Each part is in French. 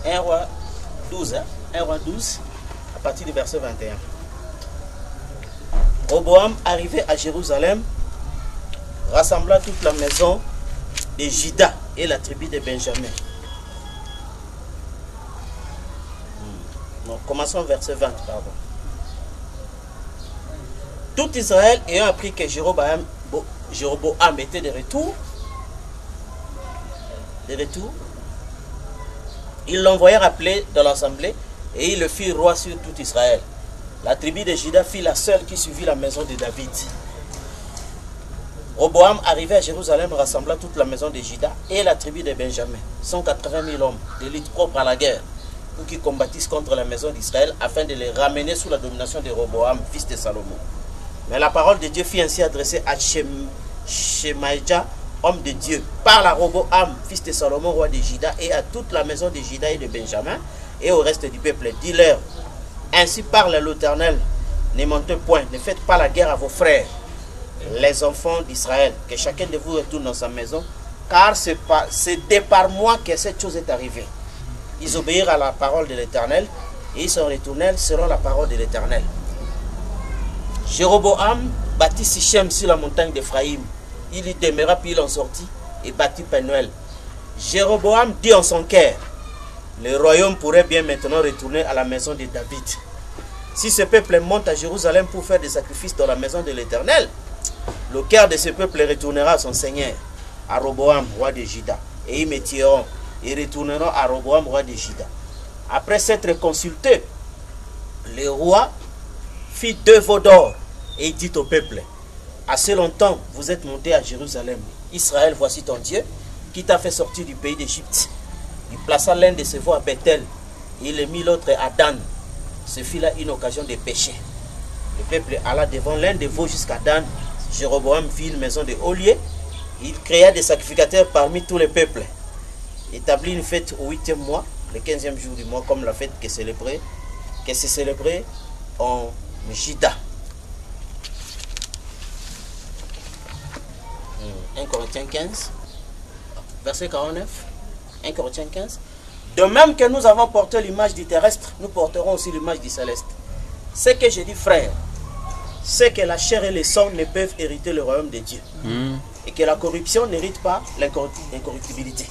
1 roi 12, hein? 1 roi 12, à partir du verset 21. Roboam, arrivé à Jérusalem, rassembla toute la maison de Juda et la tribu de Benjamin. Non, commençons verset 20, pardon. Tout Israël ayant appris que Jéroboam était de retour, ils l'envoyèrent appeler dans l'assemblée et ils le firent roi sur tout Israël. La tribu de Juda fut la seule qui suivit la maison de David. Roboam, arrivé à Jérusalem, rassembla toute la maison de Juda et la tribu de Benjamin, 180 000 hommes d'élite propres à la guerre, pour qu'ils combattissent contre la maison d'Israël afin de les ramener sous la domination de Roboam, fils de Salomon. Mais la parole de Dieu fut ainsi adressée à Shemaïja, homme de Dieu, par la Roboam, fils de Salomon, roi de Juda, et à toute la maison de Juda et de Benjamin, et au reste du peuple. Dis-leur, ainsi parle l'Éternel, ne montez point, ne faites pas la guerre à vos frères, les enfants d'Israël, que chacun de vous retourne dans sa maison, car c'est par moi que cette chose est arrivée. Ils obéirent à la parole de l'Éternel, et ils sont retournés selon la parole de l'Éternel. Jéroboam bâtit Sichem sur la montagne d'Éphraïm. Il y demeura, puis il en sortit et bâtit Penuel. Jéroboam dit en son cœur, le royaume pourrait bien maintenant retourner à la maison de David. Si ce peuple monte à Jérusalem pour faire des sacrifices dans la maison de l'Éternel, le cœur de ce peuple retournera à son seigneur, à Roboam, roi de Juda. Et ils me tueront et retourneront à Roboam, roi de Juda. Après s'être consulté, le roi fit 2 veaux d'or et dit au peuple, assez longtemps vous êtes monté à Jérusalem. Israël, voici ton Dieu qui t'a fait sortir du pays d'Égypte. Il plaça l'un de ses veaux à Bethel et il mit l'autre à Dan. Ce fut là une occasion de péché. Le peuple alla devant l'un des veaux jusqu'à Dan. Jéroboam fit une maison de haut lieu. Il créa des sacrificateurs parmi tous les peuples. Établit une fête au 8e mois, le 15e jour du mois, comme la fête que c'est célébré en Juda. 1 Corinthiens 15, verset 49. 1 Corinthiens 15. De même que nous avons porté l'image du terrestre, nous porterons aussi l'image du céleste. Ce que je dis, frère, c'est que la chair et le sang ne peuvent hériter le royaume de Dieu. Et que la corruption n'hérite pas l'incorruptibilité.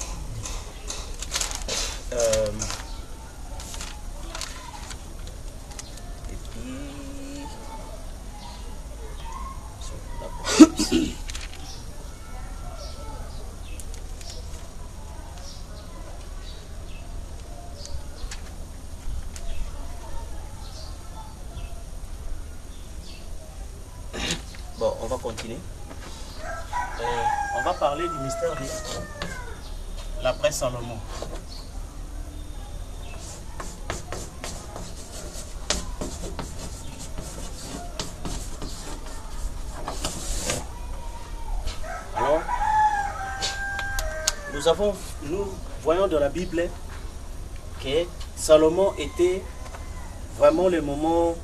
Bon, on va continuer. On va parler du mystère de l'après Salomon. Alors, nous voyons dans la Bible que Salomon était vraiment le moment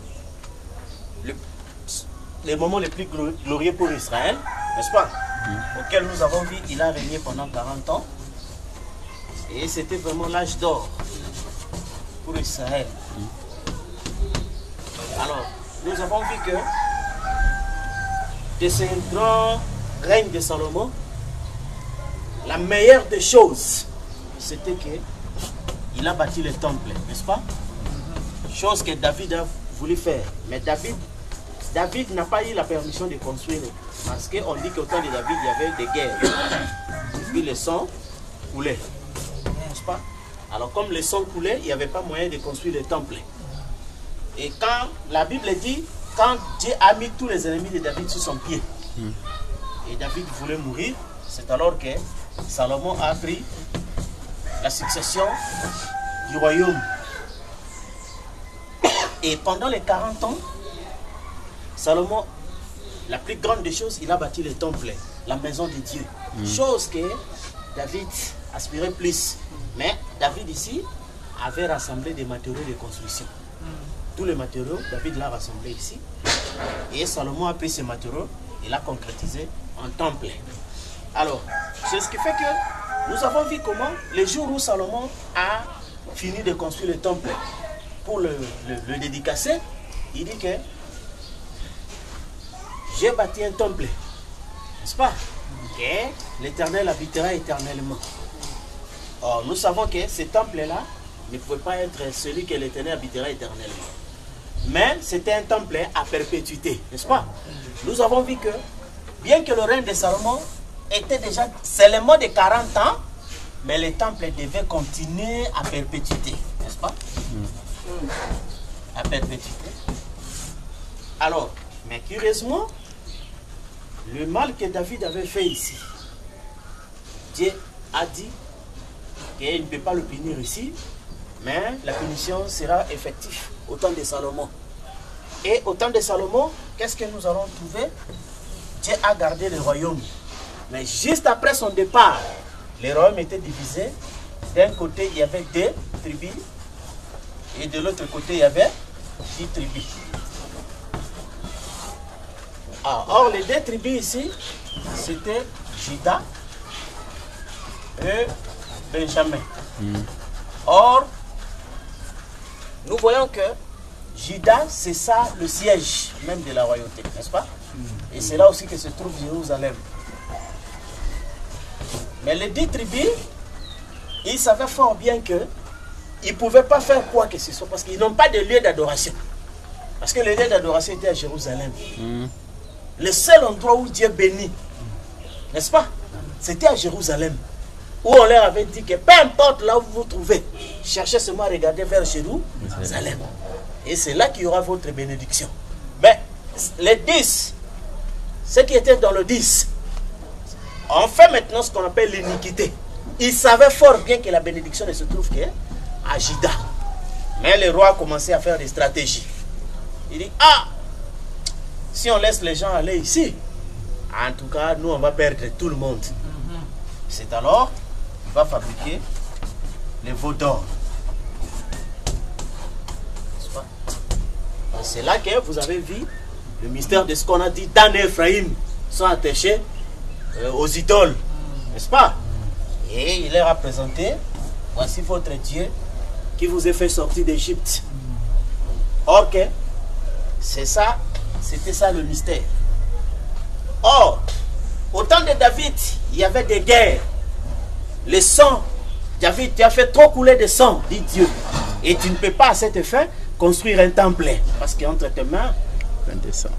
les plus glorieux pour Israël, n'est-ce pas? Auquel nous avons vu, il a régné pendant 40 ans. Et c'était vraiment l'âge d'or pour Israël. Alors, nous avons vu que de ce grand règne de Salomon, la meilleure des choses, c'était qu'il a bâti le temple, n'est-ce pas? Chose que David a voulu faire. Mais David n'a pas eu la permission de construire. Parce qu'on dit qu'au temps de David, il y avait des guerres. Et puis le sang coulait. N'est-ce pas? Alors comme le sang coulait, il n'y avait pas moyen de construire le temple. Et quand la Bible dit, quand Dieu a mis tous les ennemis de David sous son pied, et David voulait mourir, c'est alors que Salomon a pris la succession du royaume. Et pendant les 40 ans, Salomon, la plus grande des choses, il a bâti le temple, la maison de Dieu. Chose que David aspirait plus. Mais David ici avait rassemblé des matériaux de construction. Tous les matériaux, David l'a rassemblé ici. Et Salomon a pris ces matériaux et l'a concrétisé en temple. Alors, c'est ce qui fait que nous avons vu comment, le jour où Salomon a fini de construire le temple pour le dédicacer, il dit que j'ai bâti un temple, n'est-ce pas? Que l'Éternel habitera éternellement. Or, nous savons que ce temple-là ne pouvait pas être celui que l'Éternel habitera éternellement. Mais c'était un temple à perpétuité, n'est-ce pas? Nous avons vu que, bien que le règne de Salomon était déjà seulement de 40 ans, mais le temple devait continuer à perpétuité, n'est-ce pas? À perpétuité. Alors, mais curieusement, le mal que David avait fait ici, Dieu a dit qu'il ne peut pas le punir ici, mais la punition sera effective au temps de Salomon. Et au temps de Salomon, qu'est-ce que nous allons trouver? Dieu a gardé le royaume. Mais juste après son départ, le royaume était divisé. D'un côté, il y avait 2 tribus. Et de l'autre côté, il y avait 10 tribus. Or, les 2 tribus ici, c'était Juda et Benjamin. Or, nous voyons que Juda, c'est ça le siège même de la royauté, n'est-ce pas? Et c'est là aussi que se trouve Jérusalem. Mais les 10 tribus, ils savaient fort bien que ils ne pouvaient pas faire quoi que ce soit parce qu'ils n'ont pas de lieu d'adoration. Parce que le lieu d'adoration était à Jérusalem. Le seul endroit où Dieu bénit, n'est-ce pas? C'était à Jérusalem. Où on leur avait dit que peu importe là où vous vous trouvez, cherchez seulement à regarder vers Jérusalem. Et c'est là qu'il y aura votre bénédiction. Mais les 10, ceux qui étaient dans le 10, ont fait maintenant ce qu'on appelle l'iniquité. Ils savaient fort bien que la bénédiction ne se trouve qu'à Juda. Mais le roi a commencé à faire des stratégies. Il dit, ah, si on laisse les gens aller ici, en tout cas, nous, on va perdre tout le monde. C'est alors qu'il va fabriquer les veaux d'or. C'est là que vous avez vu le mystère de ce qu'on a dit. Dan et Ephraim sont attachés aux idoles, n'est-ce pas? Et il leur a présenté, voici votre Dieu qui vous a fait sortir d'Égypte. Or que c'est ça, c'était ça le mystère. Or, au temps de David, il y avait des guerres. Le sang, David, tu as fait trop couler de sang, dit Dieu. Et tu ne peux pas à cet effet construire un temple. Parce qu'entre tes mains,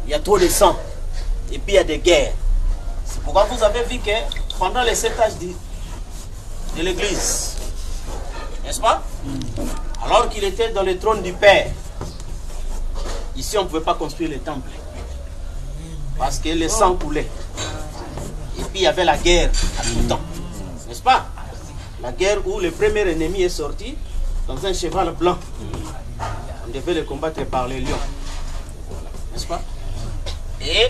il y a trop de sang. Et puis il y a des guerres. C'est pourquoi vous avez vu que pendant les 7 âges de l'église, n'est-ce pas? Alors qu'il était dans le trône du Père, ici on ne pouvait pas construire le temple. Parce que le sang coulait. Et puis il y avait la guerre à tout temps. N'est-ce pas? La guerre où le premier ennemi est sorti dans un cheval blanc. On devait le combattre par les lions. N'est-ce pas? Et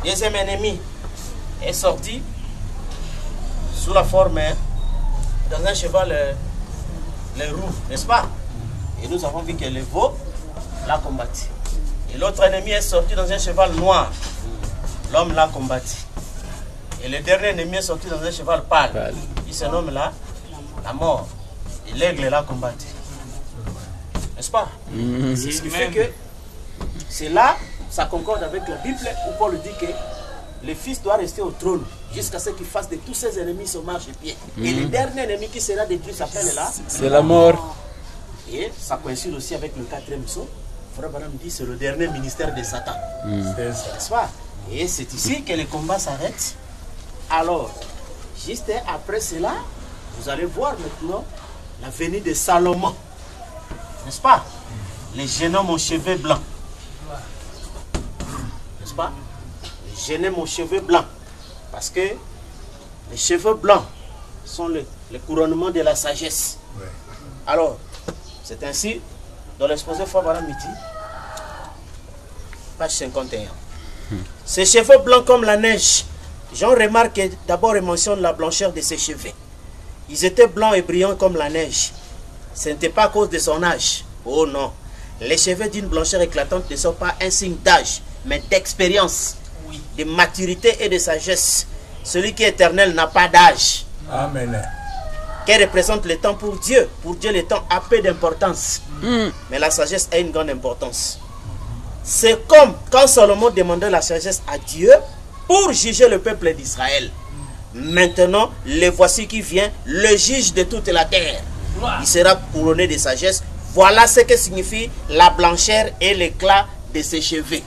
le deuxième ennemi est sorti sous la forme dans un cheval roux. N'est-ce pas? Et nous avons vu que le veau l'a combattu. Et l'autre ennemi est sorti dans un cheval noir. L'homme l'a combattu. Et le dernier ennemi est sorti dans un cheval pâle. Il se nomme là la mort. Et l'aigle l'a combattu. N'est-ce pas? C'est ce qui fait que c'est là, ça concorde avec la Bible où Paul dit que le fils doit rester au trône jusqu'à ce qu'il fasse de tous ses ennemis son marchepied. Et le dernier ennemi qui sera détruit s'appelle là, c'est la mort. Et ça coïncide aussi avec le 4e psaume. Frère Branham dit c'est le dernier ministère de Satan. N'est-ce pas? Et c'est ici que le combat s'arrête. Alors, juste après cela, vous allez voir maintenant la venue de Salomon. N'est-ce pas? Les jeunes hommes aux cheveux blancs. N'est-ce pas? Les jeunes hommes aux cheveux blancs. Parce que les cheveux blancs sont le couronnement de la sagesse. Ouais. Alors, c'est ainsi, dans l'exposé Frère Branham dit, page 51. Ces cheveux blancs comme la neige, Jean remarque d'abord et mentionne la blancheur de ses cheveux. Ils étaient blancs et brillants comme la neige. Ce n'était pas à cause de son âge. Oh non. Les cheveux d'une blancheur éclatante ne sont pas un signe d'âge, mais d'expérience, de maturité et de sagesse. Celui qui est éternel n'a pas d'âge. Amen. que représente le temps pour Dieu. Pour Dieu, le temps a peu d'importance. Mais la sagesse a une grande importance. C'est comme quand Salomon demandait la sagesse à Dieu pour juger le peuple d'Israël. Maintenant, le voici qui vient, le juge de toute la terre. Il sera couronné de sagesse. Voilà ce que signifie la blancheur et l'éclat de ses cheveux.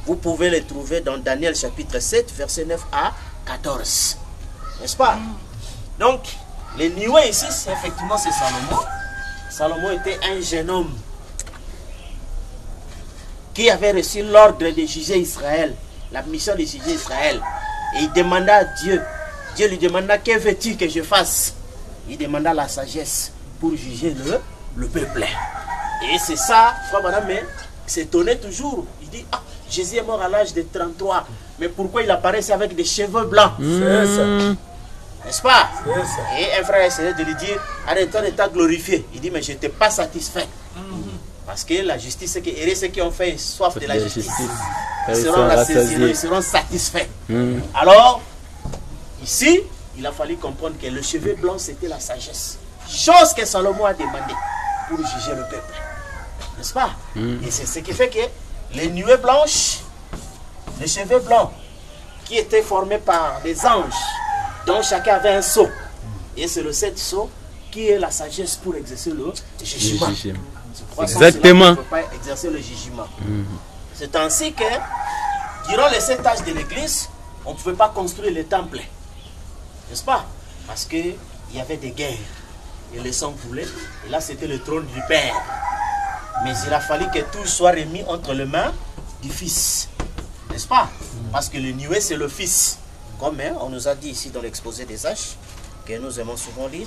Vous pouvez le trouver dans Daniel chapitre 7, verset 9 à 14. N'est-ce pas? Donc, le Nioué ici, effectivement, c'est Salomon. Salomon était un jeune homme qui avait reçu l'ordre de juger Israël, la mission de juger Israël. Et il demanda à Dieu. Dieu lui demanda, que veux-tu que je fasse? Il demanda la sagesse pour juger le peuple. Et c'est ça, frère madame, s'étonnait toujours. Il dit, ah, Jésus est mort à l'âge de 33. Mais pourquoi il apparaissait avec des cheveux blancs? N'est-ce pas? Et un frère essayait de lui dire, arrête-toi de t'être glorifié. Il dit, mais je n'étais pas satisfait. Parce que la justice, c'est que ceux qui ont fait soif de la justice, ils seront rassasiés, ils seront satisfaits. Alors, ici, il a fallu comprendre que le cheveu blanc, c'était la sagesse. Chose que Salomon a demandé pour juger le peuple. N'est-ce pas? Et c'est ce qui fait que les nuées blanches, les cheveux blancs, qui étaient formés par des anges, dont chacun avait un sceau. Et c'est le 7 sceau qui est la sagesse pour exercer le jugement. Exactement. On ne peut pas exercer le jugement. C'est ainsi que, durant les 7 âges de l'église, on ne pouvait pas construire le temple. N'est-ce pas? Parce qu'il y avait des guerres. Et le sang coulait. Et là, c'était le trône du Père. Mais il a fallu que tout soit remis entre les mains du Fils. N'est-ce pas? Parce que le Nioué, c'est le Fils. Comme on nous a dit ici dans l'exposé des âges, que nous aimons souvent lire,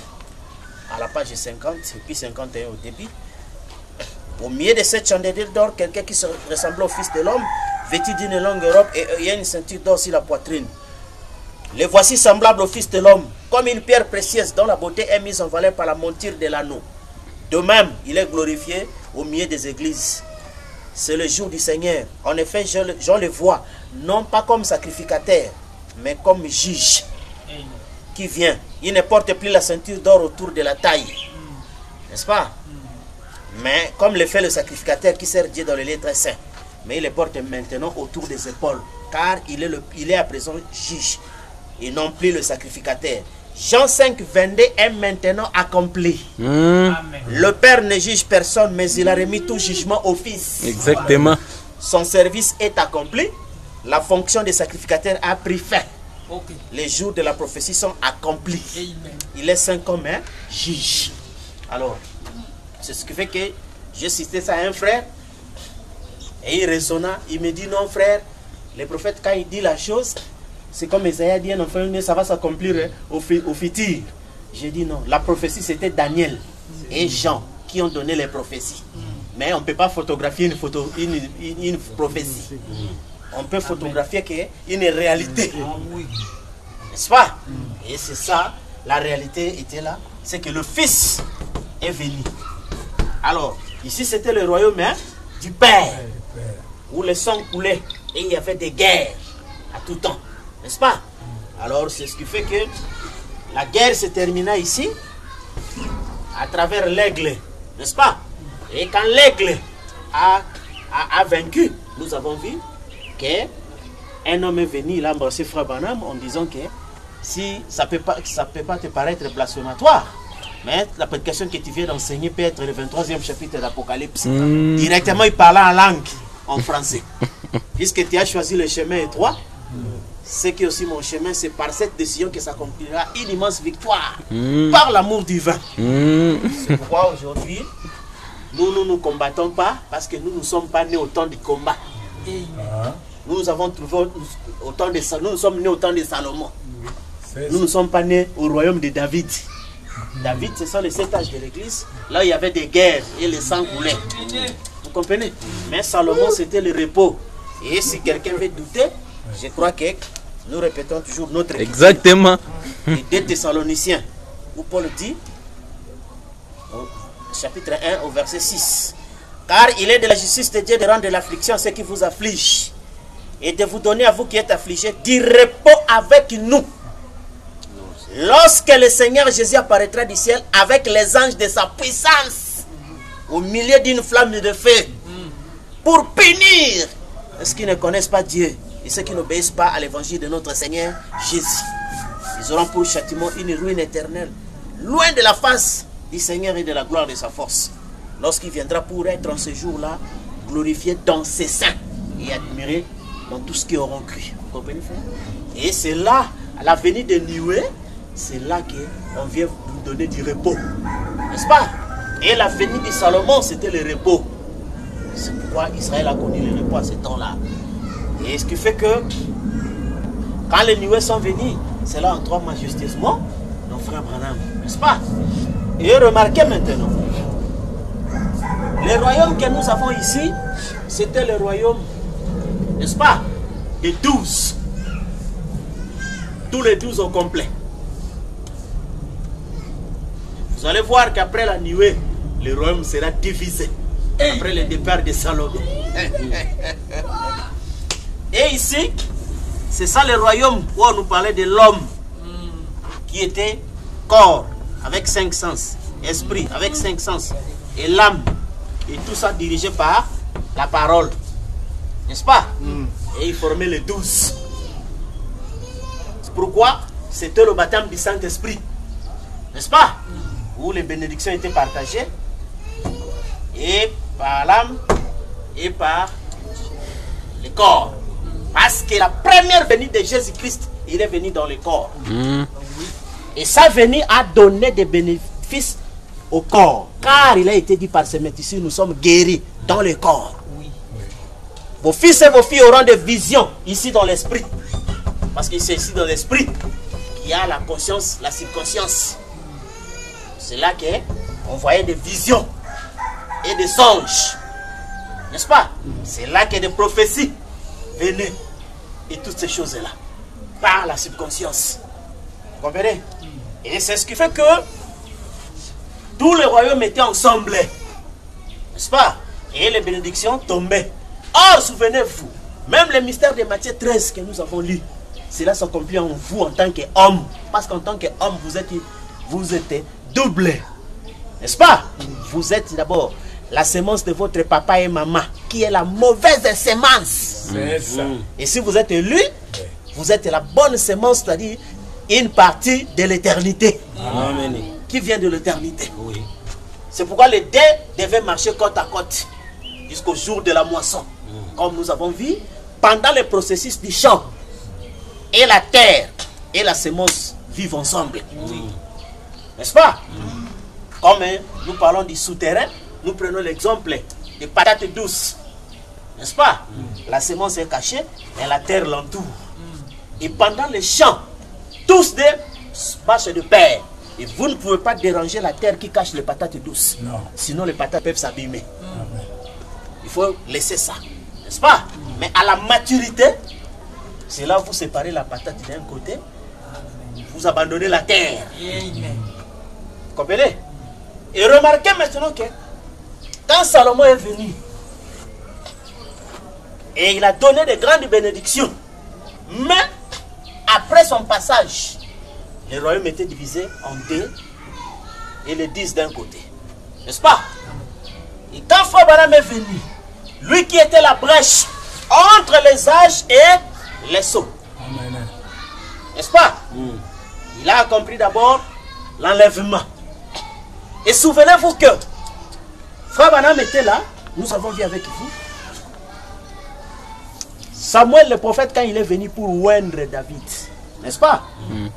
à la page 50 et puis 51 au début. Au milieu de cette chandelière d'or, quelqu'un qui ressemblait au Fils de l'homme, vêtu d'une longue robe et il y a une ceinture d'or sur la poitrine. Le voici semblable au Fils de l'homme, comme une pierre précieuse dont la beauté est mise en valeur par la monture de l'anneau. De même, il est glorifié au milieu des églises. C'est le jour du Seigneur. En effet, je le vois, non pas comme sacrificateur, mais comme juge qui vient. Il ne porte plus la ceinture d'or autour de la taille. N'est-ce pas? Mais comme le fait le sacrificateur qui sert Dieu dans les lettres saints. Mais il le porte maintenant autour des épaules. Car il est à présent juge. Et non plus le sacrificateur. Jean 5, 22 est maintenant accompli. Le Père ne juge personne, mais il a remis tout jugement au Fils. Exactement. Son service est accompli. La fonction des sacrificateurs a pris fin. Les jours de la prophétie sont accomplis. Il est saint comme un juge. Alors, c'est ce qui fait que j'ai cité ça à un frère. Et il raisonna. Il me dit, non frère, le prophète quand il dit la chose, c'est comme Esaïe a dit, enfin, ça va s'accomplir au futur. J'ai dit non. La prophétie, c'était Daniel et Jean qui ont donné les prophéties. Mais on ne peut pas photographier une prophétie. On peut photographier une réalité. N'est-ce pas? Et c'est ça, la réalité était là. C'est que le Fils est venu. Alors, ici, c'était le royaume du Père, où le sang coulait et il y avait des guerres à tout temps. N'est-ce pas? Alors, c'est ce qui fait que la guerre se termina ici, à travers l'aigle. N'est-ce pas? Et quand l'aigle a vaincu, nous avons vu qu'un homme est venu, il a embrassé Frère Branham en disant que si ça peut pas te paraître blasphématoire, mais la prédication que tu viens d'enseigner peut être le 23e chapitre d'Apocalypse. Directement, il parlait en langue, en français. Puisque tu as choisi le chemin étroit, c'est que aussi mon chemin, c'est par cette décision que s'accomplira une immense victoire par l'amour divin. C'est pourquoi aujourd'hui, nous ne combattons pas parce que nous ne sommes pas nés au temps du combat. Nous avons trouvé au temps de Salomon. Nous sommes nés au temps de Salomon. Nous ne sommes pas nés au royaume de David. David, ce sont les 7 âges de l'église. Là, il y avait des guerres et le sang coulait. Vous comprenez? Mais Salomon, c'était le repos. Et si quelqu'un veut douter, je crois que nous répétons toujours notre écriture. Exactement. Les 2 Thessaloniciens, où Paul dit, au chapitre 1, au verset 6, car il est de la justice de Dieu de rendre de l'affliction à ceux qui vous affligent, et de vous donner à vous qui êtes affligés du repos avec nous. lorsque le Seigneur Jésus apparaîtra du ciel avec les anges de sa puissance, au milieu d'une flamme de feu, pour punir ceux qui ne connaissent pas Dieu et ceux qui n'obéissent pas à l'évangile de notre Seigneur Jésus. Ils auront pour châtiment une ruine éternelle, loin de la face du Seigneur et de la gloire de sa force, lorsqu'il viendra pour être en ce jour-là glorifié dans ses saints et admiré dans tout ce qui auront cru. Vous comprenez, frère? Et c'est là, à la venue de Nioué, c'est là qu'on vient nous donner du repos, n'est-ce pas? Et la venue de Salomon, c'était le repos. C'est pourquoi Israël a connu le repos à ce temps-là. Et ce qui fait que, quand les Nioué sont venus, c'est là entrant majestueusement nos frères Branham, n'est-ce pas? Et remarquez maintenant, les royaumes que nous avons ici, c'était le royaume, n'est-ce pas, des 12. Tous les 12 au complet. Vous allez voir qu'après la nuée, le royaume sera divisé. Après le départ de Salomon. Et ici, c'est ça le royaume où on nous parlait de l'homme, qui était corps avec 5 sens, esprit avec 5 sens, et l'âme. Et tout ça dirigé par la parole. N'est-ce pas? Et il formait les 12. C'est pourquoi c'était le baptême du Saint-Esprit. N'est-ce pas? Où les bénédictions étaient partagées. Et par l'âme et par le corps. Parce que la première venue de Jésus-Christ, il est venu dans le corps. Et sa venue a donné des bénéfices au corps. Car il a été dit par ce maître ici, nous sommes guéris dans le corps. Vos fils et vos filles auront des visions ici dans l'esprit. Parce que c'est ici dans l'esprit qu'il y a la conscience, la subconscience. C'est là qu'on voyait des visions et des songes. N'est-ce pas? C'est là que des prophéties venaient. Et toutes ces choses-là. Par la subconscience. Vous comprenez? Et c'est ce qui fait que tous les royaumes étaient ensemble. N'est-ce pas? Et les bénédictions tombaient. Or, souvenez-vous, même le mystère de Matthieu 13 que nous avons lu, cela s'accomplit en vous en tant qu'homme. Parce qu'en tant qu'homme, vous êtes doublé. N'est-ce pas? Vous êtes d'abord la semence de votre papa et maman, qui est la mauvaise semence. C'est ça. Et si vous êtes élu, vous êtes la bonne semence, c'est-à-dire une partie de l'éternité. Amen. Qui vient de l'éternité. Oui. C'est pourquoi les dés devaient marcher côte à côte jusqu'au jour de la moisson. Comme nous avons vu, pendant le processus du champ, et la terre et la semence vivent ensemble. N'est-ce pas? Comme nous parlons du souterrain, nous prenons l'exemple des patates douces. N'est-ce pas? La semence est cachée et la terre l'entoure. Et pendant le champ, tous des marchent de pair. Et vous ne pouvez pas déranger la terre qui cache les patates douces. Non. Sinon les patates peuvent s'abîmer. Il faut laisser ça. N'est-ce pas? Mais à la maturité, c'est là où vous séparez la patate d'un côté, vous abandonnez la terre. Vous comprenez? Et remarquez maintenant que quand Salomon est venu, et il a donné de grandes bénédictions, mais après son passage, le royaume était divisé en deux, et les 10 d'un côté. N'est-ce pas? Et quand Frère Branham est venu, lui qui était la brèche entre les âges et les sceaux, n'est-ce pas? Il a accompli d'abord l'enlèvement. Et souvenez-vous que Frère Branham était là, nous avons vu avec vous. Samuel le prophète, quand il est venu pour oindre David, n'est-ce pas?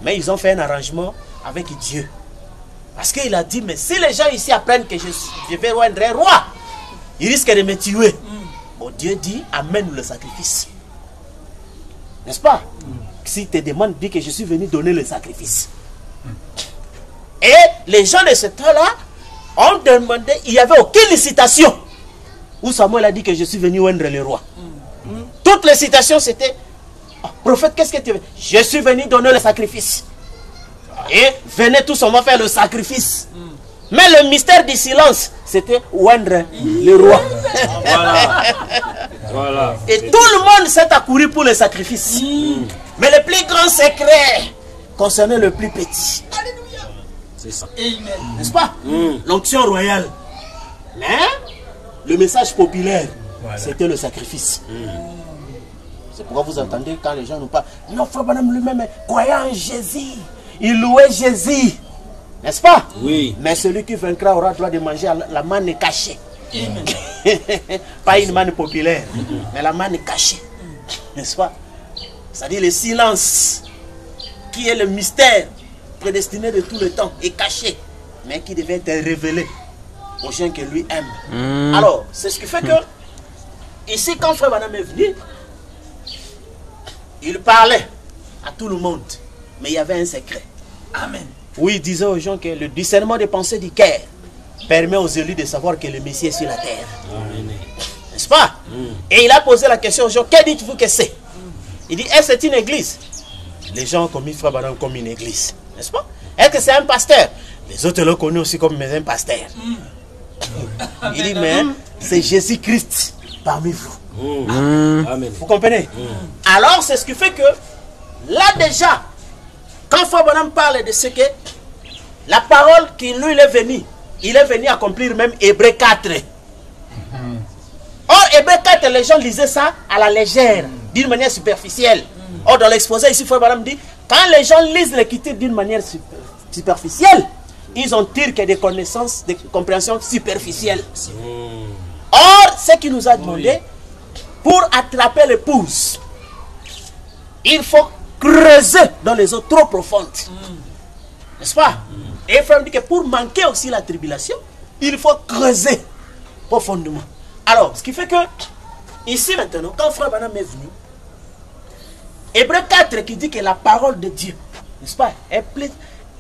Mais ils ont fait un arrangement avec Dieu. Parce qu'il a dit, mais si les gens ici apprennent que je vais oindre un roi, ils risquent de me tuer. Bon, Dieu dit, amène le sacrifice. N'est-ce pas? Si te demande, dis que je suis venu donner le sacrifice. Et les gens de ce temps-là ont demandé, il n'y avait aucune citation où Samuel a dit que je suis venu oindre le roi. Toutes les citations c'était, oh, prophète, qu'est-ce que tu veux? Je suis venu donner le sacrifice. Et venez tous, on va faire le sacrifice. Mais le mystère du silence, c'était oindre le roi. Voilà. Et tout le monde s'est accouru pour le sacrifice. Mais le plus grand secret concernait le plus petit. C'est ça. N'est-ce pas? L'onction royale. Mais le message populaire, c'était le sacrifice. C'est pourquoi vous entendez quand les gens nous parlent. Non, Frère Branham lui-même croyant en Jésus. Il louait Jésus. N'est-ce pas? Oui. Mais celui qui vaincra aura droit de manger la manne cachée. Pas une manne populaire, mais la manne cachée. N'est-ce pas? C'est-à-dire le silence, qui est le mystère prédestiné de tout le temps, est caché, mais qui devait être révélé aux gens que lui aime. Alors, c'est ce qui fait que, ici, quand Frère Branham est venu, il parlait à tout le monde, mais il y avait un secret. Amen. Oui, il disait aux gens que le discernement des pensées du cœur permet aux élus de savoir que le Messie est sur la terre. N'est-ce pas? Et il a posé la question aux gens, que dites-vous que c'est? Il dit, est-ce que c'est une église? Les gens ont commis Frère Branham comme une église. N'est-ce pas? Est-ce que c'est un pasteur? Les autres l'ont connu aussi comme un pasteur. Il dit, mais c'est Jésus-Christ parmi vous. Amen. Vous comprenez? Alors, c'est ce qui fait que, là déjà, quand Frère Branham parle de ce que la parole qui lui est venue, il est venu accomplir même Hébreux 4. Or, Hébreux 4, les gens lisaient ça à la légère, d'une manière superficielle. Or, dans l'exposé ici, Frère Branham dit, quand les gens lisent l'écriture d'une manière superficielle, ils en tirent que des connaissances, des compréhensions superficielles. Or, ce qu'il nous a demandé, pour attraper l'épouse, il faut creuser dans les eaux trop profondes. N'est-ce pas? Et Frère dit que pour manquer aussi la tribulation, il faut creuser profondément. Alors, ce qui fait que, ici maintenant, quand Frère Branham est venu, Hébreux 4 qui dit que la parole de Dieu, n'est-ce pas, est plus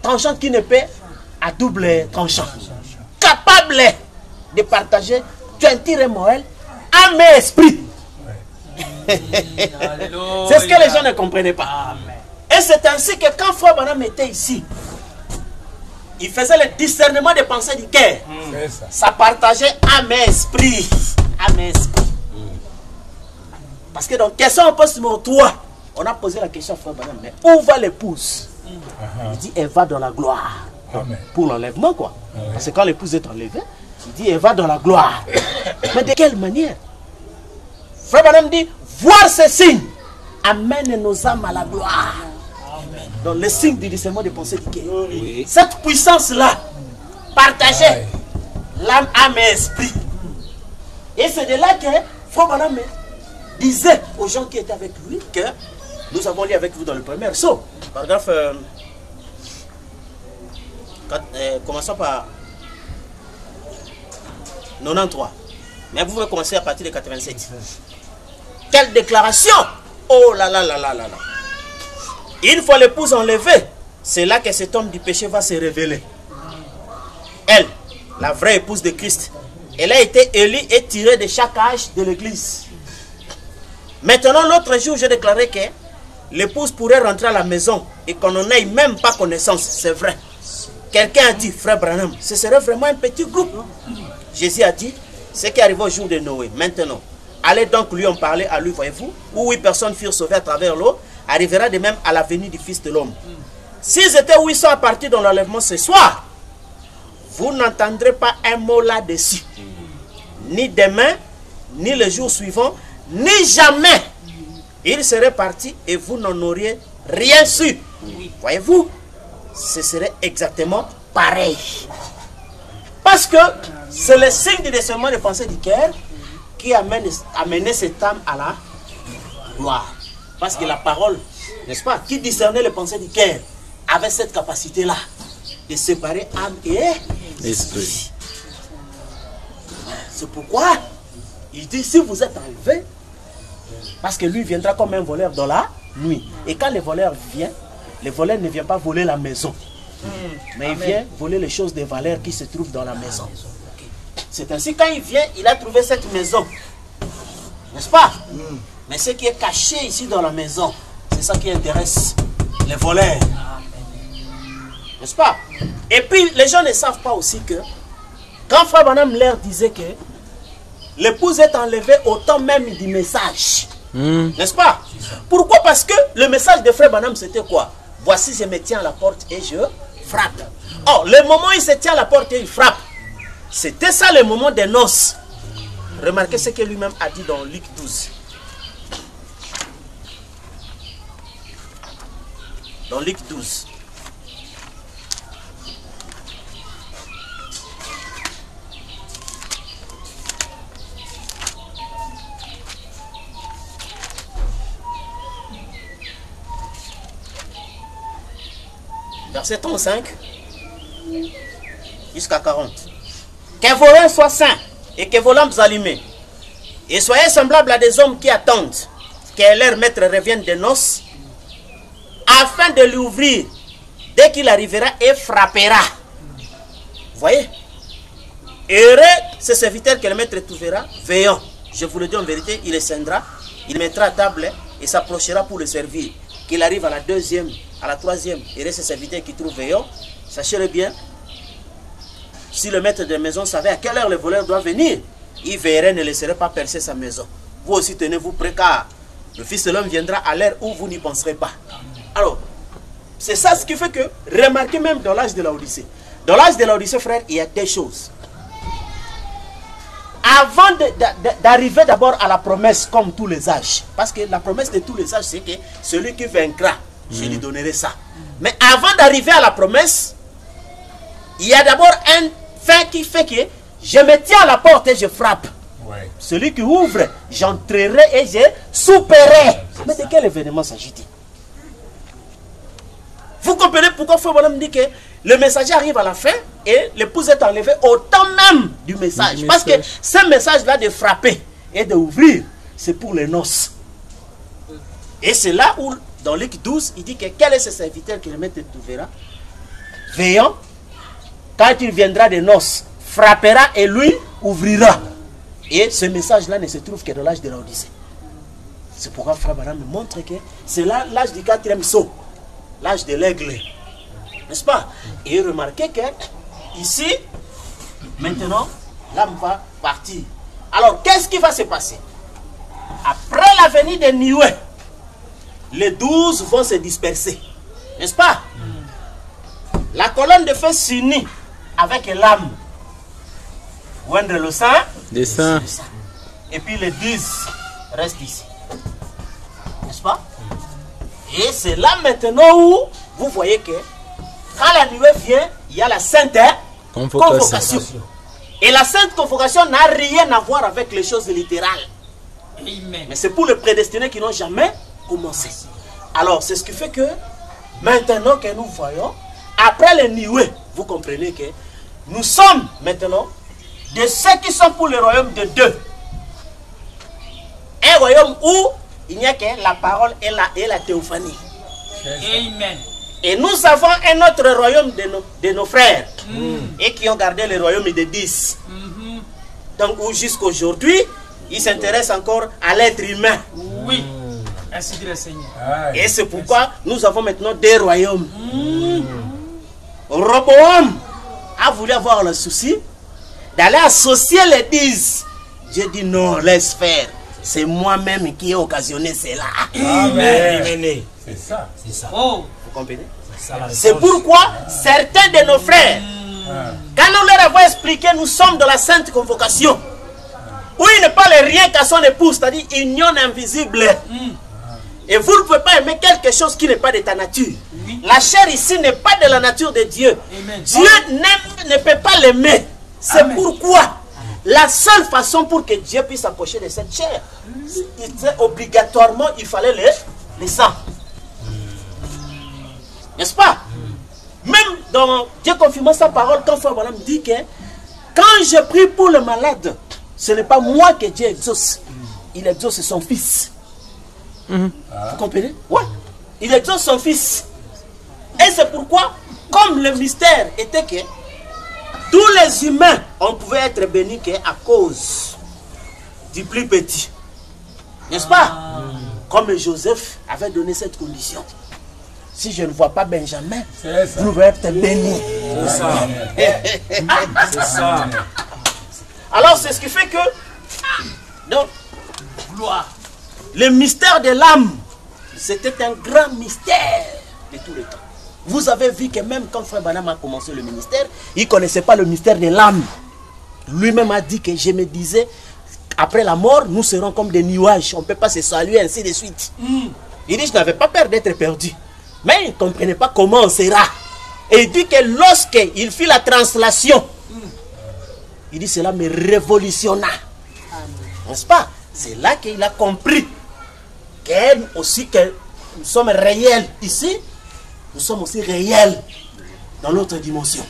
tranchante qu'une épée à double tranchant. Capable de partager jointure et moelle, âme et esprit. C'est ce que les gens ne comprenaient pas. Et c'est ainsi que quand Frère Branham était ici, il faisait le discernement des pensées du cœur. Ça partageait âme et esprit. Âme et esprit. Parce que dans question en poste numéro 3, on a posé la question à Frère Branham, mais où va l'épouse? Il dit, elle va dans la gloire. Pour l'enlèvement, quoi. Parce que quand l'épouse est enlevée, il dit, elle va dans la gloire. Mais de quelle manière? Frère Branham dit, voir ces signes amène nos âmes à la gloire. Donc le signe du discernement des pensées du cœur. Cette puissance-là, partagée, l'âme, âme et esprit. Et c'est de là que Frère Branham disait aux gens qui étaient avec lui que nous avons lu avec vous dans le premier saut. Paragraphe, commençons par 93. Mais vous pouvez commencer à partir de 87. Quelle déclaration! Oh là là là là là là. Une fois l'épouse enlevée, c'est là que cet homme du péché va se révéler. Elle, la vraie épouse de Christ, elle a été élue et tirée de chaque âge de l'église. Maintenant, l'autre jour, j'ai déclaré que l'épouse pourrait rentrer à la maison et qu'on n'en ait même pas connaissance. C'est vrai. Quelqu'un a dit, Frère Branham, ce serait vraiment un petit groupe. Jésus a dit, ce qui arrive au jour de Noé, maintenant, allez donc lui en parler à lui, voyez-vous, où 8 personnes furent sauvées à travers l'eau, arrivera de même à la venue du Fils de l'homme. S'ils étaient 800 à partir de l'enlèvement ce soir, vous n'entendrez pas un mot là-dessus. Ni demain, ni le jour suivant, ni jamais. Ils seraient partis et vous n'en auriez rien su. Voyez-vous, ce serait exactement pareil. Parce que c'est le signe du discernement des pensées du cœur qui a amené cette âme à la gloire. Parce que la parole, n'est-ce pas, qui discernait les pensées du cœur, avait cette capacité-là de séparer âme et esprit. C'est pourquoi il dit, si vous êtes enlevé, parce que lui viendra comme un voleur dans la nuit. Et quand le voleur ne vient pas voler la maison, mais il vient voler les choses de valeur qui se trouvent dans la maison. C'est ainsi, quand il vient, il a trouvé cette maison. N'est-ce pas? Mais ce qui est caché ici dans la maison, c'est ça qui intéresse les voleurs. N'est-ce pas? Et puis, les gens ne savent pas aussi que, quand Frère Branham leur disait que l'épouse est enlevée au temps même du message. N'est-ce pas? Pourquoi? Parce que le message de Frère Branham, c'était quoi? voici je me tiens à la porte et je frappe. Oh, le moment où il se tient à la porte et il frappe, c'était ça le moment des noces. Remarquez ce que lui-même a dit dans Luc 12. Dans Luc 12. Verset 35 jusqu'à 40. Que vos reins soient saints et que vos lampes allumées. Et soyez semblables à des hommes qui attendent que leur maître revienne des noces, afin de lui ouvrir dès qu'il arrivera et frappera. Vous voyez? Heureux ce serviteur que le maître trouvera veillant. Je vous le dis en vérité, il descendra, il mettra à table et s'approchera pour le servir. Qu'il arrive à la deuxième, à la troisième, heureux ce serviteur qui trouve veillant. Sachez-le bien, si le maître de la maison savait à quelle heure le voleur doit venir, il veillerait et ne laisserait pas percer sa maison. Vous aussi tenez-vous prêts, car le Fils de l'homme viendra à l'heure où vous n'y penserez pas. Alors, c'est ça ce qui fait que, remarquez même dans l'âge de la Odyssée. Dans l'âge de la Odyssée, frère, il y a des choses. Avant d'arriver d'abord à la promesse comme tous les âges, parce que la promesse de tous les âges, c'est que celui qui vaincra, je lui donnerai ça. Mais avant d'arriver à la promesse, il y a d'abord un fait qui fait que je me tiens à la porte et je frappe. Ouais. Celui qui ouvre, j'entrerai et je souperai. Mais de quel événement s'agit-il? Vous comprenez pourquoi Frère Bonhomme dit que le messager arrive à la fin et l'épouse est enlevée au temps même du message. Parce que ce message-là de frapper et d'ouvrir, c'est pour les noces. Et c'est là où, dans Luc 12, il dit que quel est ce serviteur que le maître trouvera? Veillant, quand il viendra des noces, frappera et lui ouvrira. Et ce message-là ne se trouve que dans l'âge de la Odyssée. C'est pourquoi Frère Branham me montre que c'est là l'âge du 4e saut, l'âge de l'aigle. N'est-ce pas? Et remarquez que ici, maintenant, l'âme va partir. Alors, qu'est-ce qui va se passer? Après la venue de Nioué, les 12 vont se disperser. N'est-ce pas? La colonne de feu s'unit avec l'âme. Oindre le sang, des saints. Et puis les 10 restent ici. N'est-ce pas? Et c'est là maintenant où vous voyez que quand la nuée vient, il y a la sainte convocation. Et la sainte convocation n'a rien à voir avec les choses littérales. Amen. Mais c'est pour les prédestinés qui n'ont jamais commencé. Alors, c'est ce qui fait que maintenant que nous voyons, après les nuées, vous comprenez que nous sommes maintenant de ceux qui sont pour le royaume de Dieu. Un royaume où il n'y a que la parole et la théophanie. Amen. Et nous avons un autre royaume de nos frères et qui ont gardé le royaume de 10. Donc jusqu'à aujourd'hui, ils s'intéressent encore à l'être humain. Oui. Ainsi dit le Seigneur. Et c'est pourquoi nous avons maintenant des royaumes. Roboam a voulu avoir le souci d'aller associer les 10. Dieu dit non, laisse faire. C'est moi-même qui ai occasionné cela. Amen. C'est ça. C'est ça. Oh. Vous comprenez? C'est pourquoi certains de nos frères, quand nous leur avons expliqué, nous sommes dans la sainte convocation, où il ne parle rien qu'à son épouse, c'est-à-dire union invisible. Et vous ne pouvez pas aimer quelque chose qui n'est pas de ta nature. La chair ici n'est pas de la nature de Dieu. Dieu ne peut pas l'aimer. C'est pourquoi la seule façon pour que Dieu puisse s'approcher de cette chair, obligatoirement, il fallait le sang. N'est-ce pas? Même dans Dieu confirmant sa parole, quand Frère Branham dit que quand je prie pour le malade, ce n'est pas moi que Dieu exauce. Il exauce son fils. Vous comprenez? Oui. Il exauce son fils. Et c'est pourquoi, comme le mystère était que tous les humains, on pouvait être bénis qu'à cause du plus petit. N'est-ce pas? Comme Joseph avait donné cette condition. Si je ne vois pas Benjamin, vous pouvez être béni. C'est ça. C'est ça. Alors c'est ce qui fait que donc, gloire. Le mystère de l'âme, c'était un grand mystère. de tout le temps. Vous avez vu que même quand Frère Branham a commencé le ministère, il ne connaissait pas le mystère de l'âme. Lui-même a dit que je me disais, après la mort, nous serons comme des nuages. On ne peut pas se saluer, ainsi de suite. Il dit, je n'avais pas peur d'être perdu. Mais il ne comprenait pas comment on sera. Et il dit que lorsqu'il fit la translation, il dit, cela me révolutionna. N'est-ce pas? C'est là qu'il a compris que nous sommes réels ici, nous sommes aussi réels dans l'autre dimension.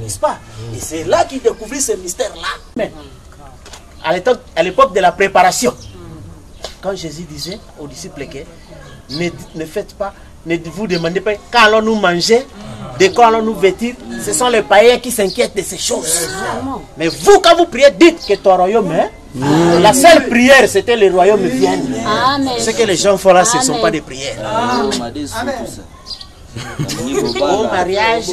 N'est-ce pas? Et c'est là qu'il découvrit ce mystère-là. Mais à l'époque de la préparation, quand Jésus disait aux disciples que ne faites pas, ne vous demandez pas quand allons-nous manger, de quoi allons-nous vêtir, ce sont les païens qui s'inquiètent de ces choses. Mais vous, quand vous priez, dites que ton royaume est. La seule prière, c'était le royaume vienne. Ce que les gens font là, ce ne sont pas des prières. Au mariage,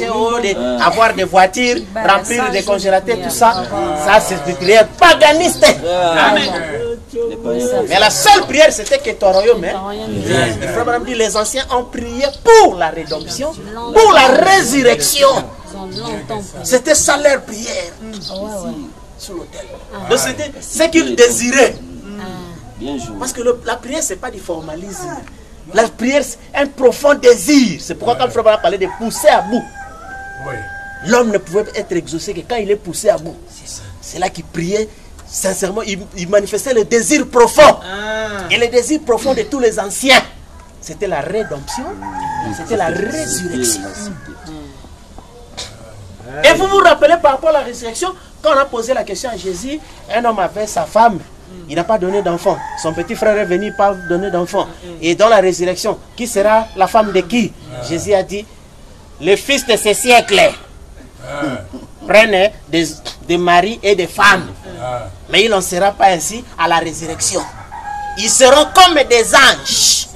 avoir des voitures, remplir des congélateurs, tout ça, ça c'est des prières paganistes. Mais la seule prière, c'était que ton royaume est. Le frère Branham dit, les anciens ont prié pour la rédemption, pour la résurrection. C'était ça leur prière. Sur l'autel. Donc c'était ce qu'ils désiraient. Parce que la prière, ce n'est pas du formalisme. La prière, c'est un profond désir. C'est pourquoi quand le frère Branham parlait de pousser à bout, l'homme ne pouvait être exaucé que quand il est poussé à bout. C'est là qu'il priait sincèrement. Il manifestait le désir profond. Et le désir profond de tous les anciens, c'était la rédemption, c'était la résurrection. Et vous vous rappelez par rapport à la résurrection, quand on a posé la question à Jésus, un homme avait sa femme, il n'a pas donné d'enfant. Son petit frère est venu, pas donner d'enfant. Et dans la résurrection, qui sera la femme de qui? Jésus a dit, le fils de ce siècle prennent des maris et des femmes. Mais il n'en sera pas ainsi à la résurrection. Ils seront comme des anges.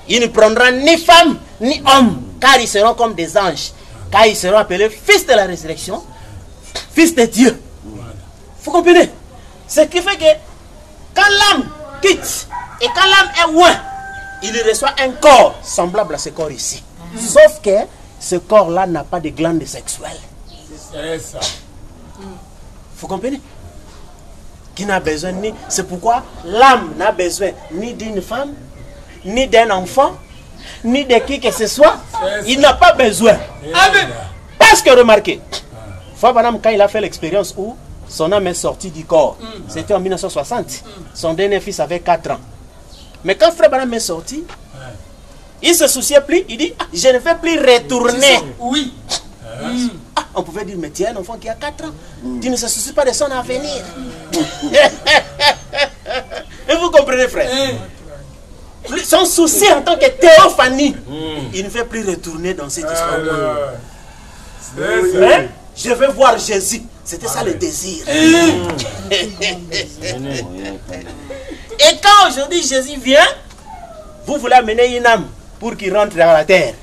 Ils ne prendront ni femme ni homme, car ils seront comme des anges. Car ils seront appelés fils de la résurrection, fils de Dieu. Vous comprenez? Ce qui fait que quand l'âme quitte et quand l'âme est loin, il reçoit un corps semblable à ce corps ici. Sauf que ce corps-là n'a pas de glandes sexuelles. C'est ça. Vous comprenez? Qui n'a besoin ni. C'est pourquoi l'âme n'a besoin ni d'une femme, ni d'un enfant, ni de qui que ce soit. Il n'a pas besoin. Parce que remarquez, Frère Branham, quand il a fait l'expérience où son âme est sortie du corps, c'était en 1960. Son dernier fils avait 4 ans. Mais quand Frère Branham est sorti, il ne se souciait plus. Il dit, je ne vais plus retourner. Oui. On pouvait dire, mais tu as un enfant qui a 4 ans. Tu ne se soucies pas de son avenir. Et vous comprenez, frère? Son souci en tant que théophanie, il ne fait plus retourner dans cette histoire. Mais je veux voir Jésus. C'était ça le désir. Et quand aujourd'hui Jésus vient, vous voulez amener une âme pour qu'il rentre dans la terre.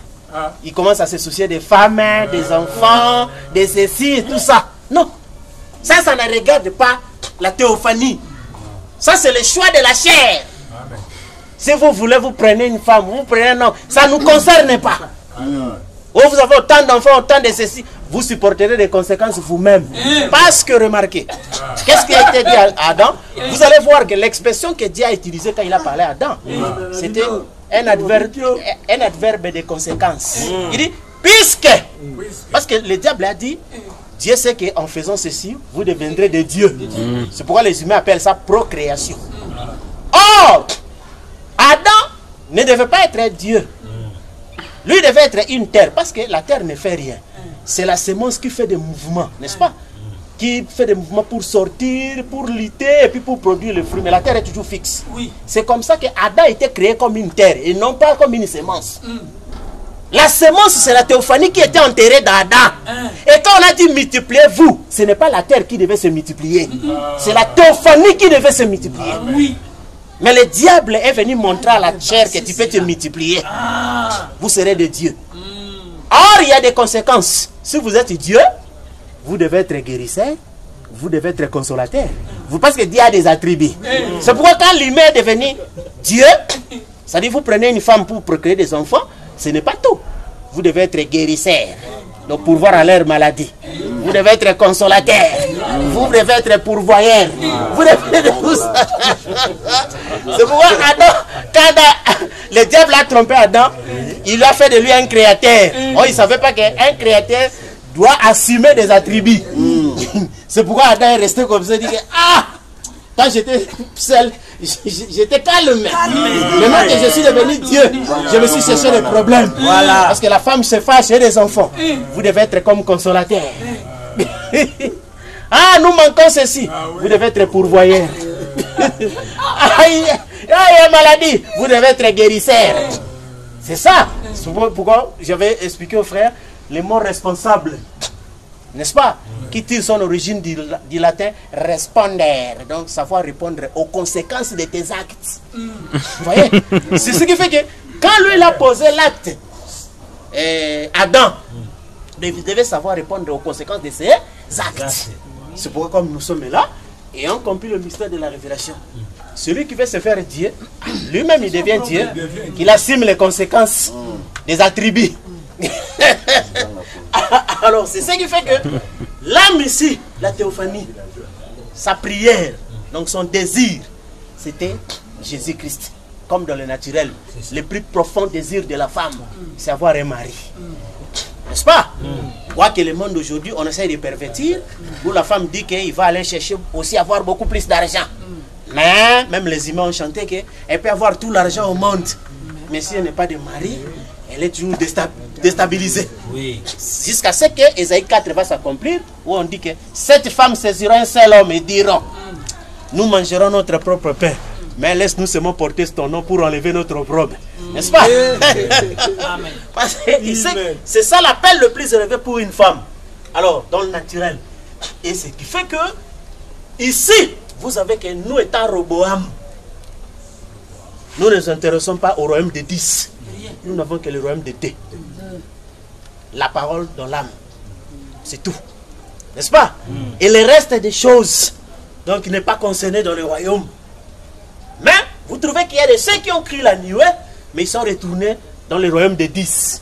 Il commence à se soucier des femmes, des enfants, de ceci et tout ça. Non. Ça ne regarde pas la théophanie. Ça, c'est le choix de la chair. Si vous voulez, vous prenez une femme, vous prenez un homme. Ça ne nous concerne pas. Ou vous avez autant d'enfants, autant de ceci. Vous supporterez des conséquences vous-même. Parce que, remarquez, qu'est-ce qui a été dit à Adam? Vous allez voir que l'expression que Dieu a utilisée quand il a parlé à Adam, c'était un adverbe de conséquences. Il dit, puisque, parce que le diable a dit, Dieu sait qu'en faisant ceci, vous deviendrez des dieux. C'est pourquoi les humains appellent ça procréation. Or, Adam ne devait pas être un Dieu. Lui devait être une terre, parce que la terre ne fait rien. C'est la semence qui fait des mouvements, n'est-ce pas? Qui fait des mouvements pour sortir, pour lutter et puis pour produire le fruit. Mais la terre est toujours fixe. C'est comme ça que Adam était créé comme une terre et non pas comme une semence. La semence, c'est la théophanie qui était enterrée dans Adam. Et quand on a dit multipliez-vous, ce n'est pas la terre qui devait se multiplier. C'est la théophanie qui devait se multiplier. Mais le diable est venu montrer à la chair que tu peux te multiplier. Vous serez des dieux. Or, il y a des conséquences. Si vous êtes Dieu, vous devez être guérisseur, vous devez être consolateur. Parce que Dieu a des attributs. C'est pourquoi quand l'humain est devenu Dieu, c'est-à-dire vous prenez une femme pour procréer des enfants, ce n'est pas tout. Vous devez être guérisseur, donc pourvoir à leur maladie. Vous devez être consolateur. Vous devez être pourvoyeur. Vous devez être tout ça. C'est pourquoi Adam, quand le diable a trompé Adam, il a fait de lui un créateur. Oh, il ne savait pas qu'un créateur doit assumer des attributs. C'est pourquoi Adam est resté comme ça. Il dit que, quand j'étais seul, j'étais calme. Maintenant que je suis devenu Dieu, je me suis cherché des problèmes. Voilà. Parce que la femme se fâche et des enfants. Vous devez être comme consolateur. Nous manquons ceci. Vous devez être pourvoyeur. Il y a maladie. Vous devez être guérisseur. C'est ça. C'est pourquoi j'avais expliqué aux frères les mots responsables. N'est-ce pas? Qui tire son origine du latin responder. Donc savoir répondre aux conséquences de tes actes. Vous voyez? C'est ce qui fait que quand lui il a posé l'acte, Adam devait savoir répondre aux conséquences de ses actes. C'est pourquoi comme nous sommes là, et on compris le mystère de la révélation. Celui qui veut se faire Dieu, lui-même il devient Dieu, qu'il assume les conséquences des attributs. Alors c'est ce qui fait que l'âme ici, la théophanie, sa prière, donc son désir, c'était Jésus-Christ. Comme dans le naturel, le plus profond désir de la femme, c'est avoir un mari. N'est-ce pas? Quoique le monde d'aujourd'hui, on essaie de pervertir, où la femme dit qu'il va aller chercher aussi avoir beaucoup plus d'argent. Mais même les humains ont chanté qu'elle peut avoir tout l'argent au monde. Mais si elle n'est pas de mari, elle est toujours déstabilisée. Oui. Jusqu'à ce que Ésaïe 4 va s'accomplir, où on dit que cette femme saisira un seul homme et diront, nous mangerons notre propre pain. Mais laisse-nous seulement porter ton nom pour enlever notre robe. N'est-ce pas? Parce que c'est ça l'appel le plus élevé pour une femme. Alors, dans le naturel. Et ce qui fait que, ici, vous savez que nous étant Roboam, nous ne nous intéressons pas au royaume de 10. Nous n'avons que le royaume de 2. La parole dans l'âme. C'est tout. N'est-ce pas? Et le reste des choses, donc, n'est pas concerné dans le royaume. Mais vous trouvez qu'il y a de ceux qui ont crié la nuée, mais ils sont retournés dans le royaume de 10.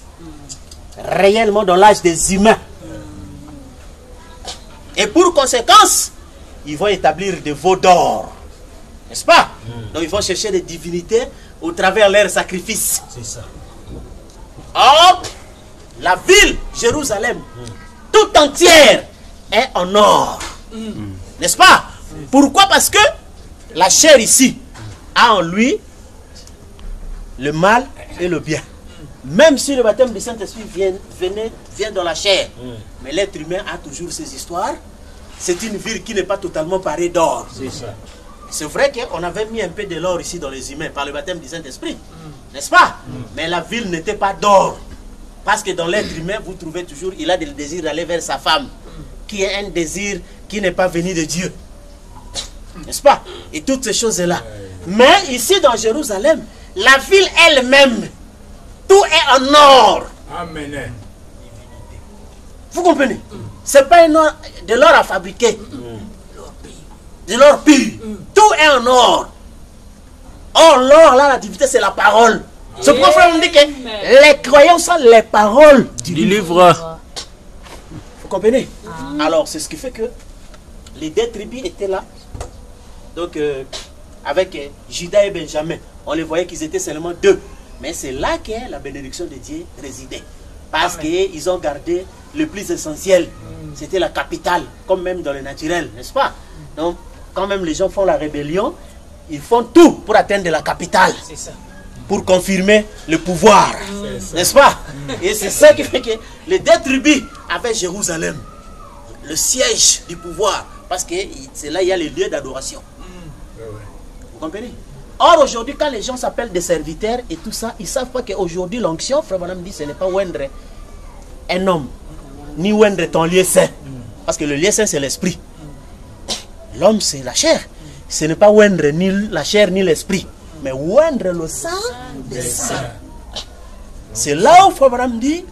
Réellement dans l'âge des humains. Et pour conséquence, ils vont établir des veaux d'or. N'est-ce pas? Donc ils vont chercher des divinités au travers leurs sacrifices. C'est ça. Or, la ville, Jérusalem, tout entière est en or. N'est-ce pas? Pourquoi? Parce que la chair ici a en lui le mal et le bien. Même si le baptême du Saint-Esprit vient dans la chair, mais l'être humain a toujours ses histoires. C'est une ville qui n'est pas totalement parée d'or. C'est vrai qu'on avait mis un peu de l'or ici dans les humains par le baptême du Saint-Esprit, n'est-ce pas? Mais la ville n'était pas d'or. Parce que dans l'être humain, vous trouvez toujours, il a le désir d'aller vers sa femme, qui est un désir qui n'est pas venu de Dieu. N'est-ce pas? Et toutes ces choses-là. Mais ici dans Jérusalem, la ville elle-même, tout est en or. Amen. Vous comprenez? C'est pas de l'or à fabriquer. De l'or pur. Tout est en or. Or, l'or, là, la divinité, c'est la parole. Ce prophète nous dit que les croyants sont les paroles du livre. Vous comprenez? Alors, c'est ce qui fait que les deux tribus étaient là. Donc, avec Judas et Benjamin, on les voyait qu'ils étaient seulement 2. Mais c'est là que la bénédiction de Dieu résidait. Parce qu'ils ont gardé le plus essentiel. C'était la capitale, comme même dans le naturel, n'est-ce pas? Donc, quand même les gens font la rébellion, ils font tout pour atteindre la capitale. C'est ça. Pour confirmer le pouvoir. N'est-ce pas? Et c'est ça qui fait que les deux tribus avaient Jérusalem. Le siège du pouvoir. Parce que c'est là il y a les lieux d'adoration. Vous comprenez? Or, aujourd'hui, quand les gens s'appellent des serviteurs et tout ça, ils ne savent pas qu'aujourd'hui, l'onction, Frère Branham dit, ce n'est pas oindre un homme, ni oindre ton lieu saint. Parce que le lieu saint, c'est l'esprit. L'homme, c'est la chair. Ce n'est pas oindre ni la chair, ni l'esprit, mais oindre le sang des saints. C'est là où Frère Branham dit,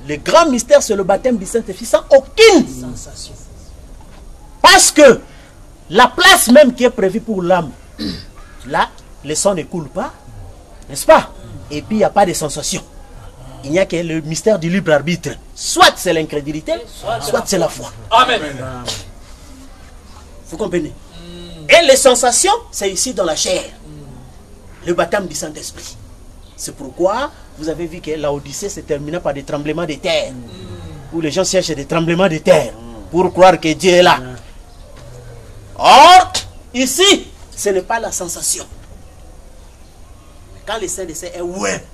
le grand mystère, c'est le baptême du Saint-Esprit sans aucune sensation. Parce que la place même qui est prévue pour l'âme, là, le sang ne coule pas, n'est-ce pas? Et puis il n'y a pas de sensation. il n'y a que le mystère du libre arbitre. Soit c'est l'incrédulité, soit c'est la foi. Amen. Vous comprenez? Et les sensations, c'est ici dans la chair. Le baptême du Saint-Esprit. C'est pourquoi vous avez vu que l'Odyssée se terminait par des tremblements de terre. Où les gens cherchent des tremblements de terre pour croire que Dieu est là. Or, ici, ce n'est pas la sensation. Mais quand le Saint-Esprit est ouais,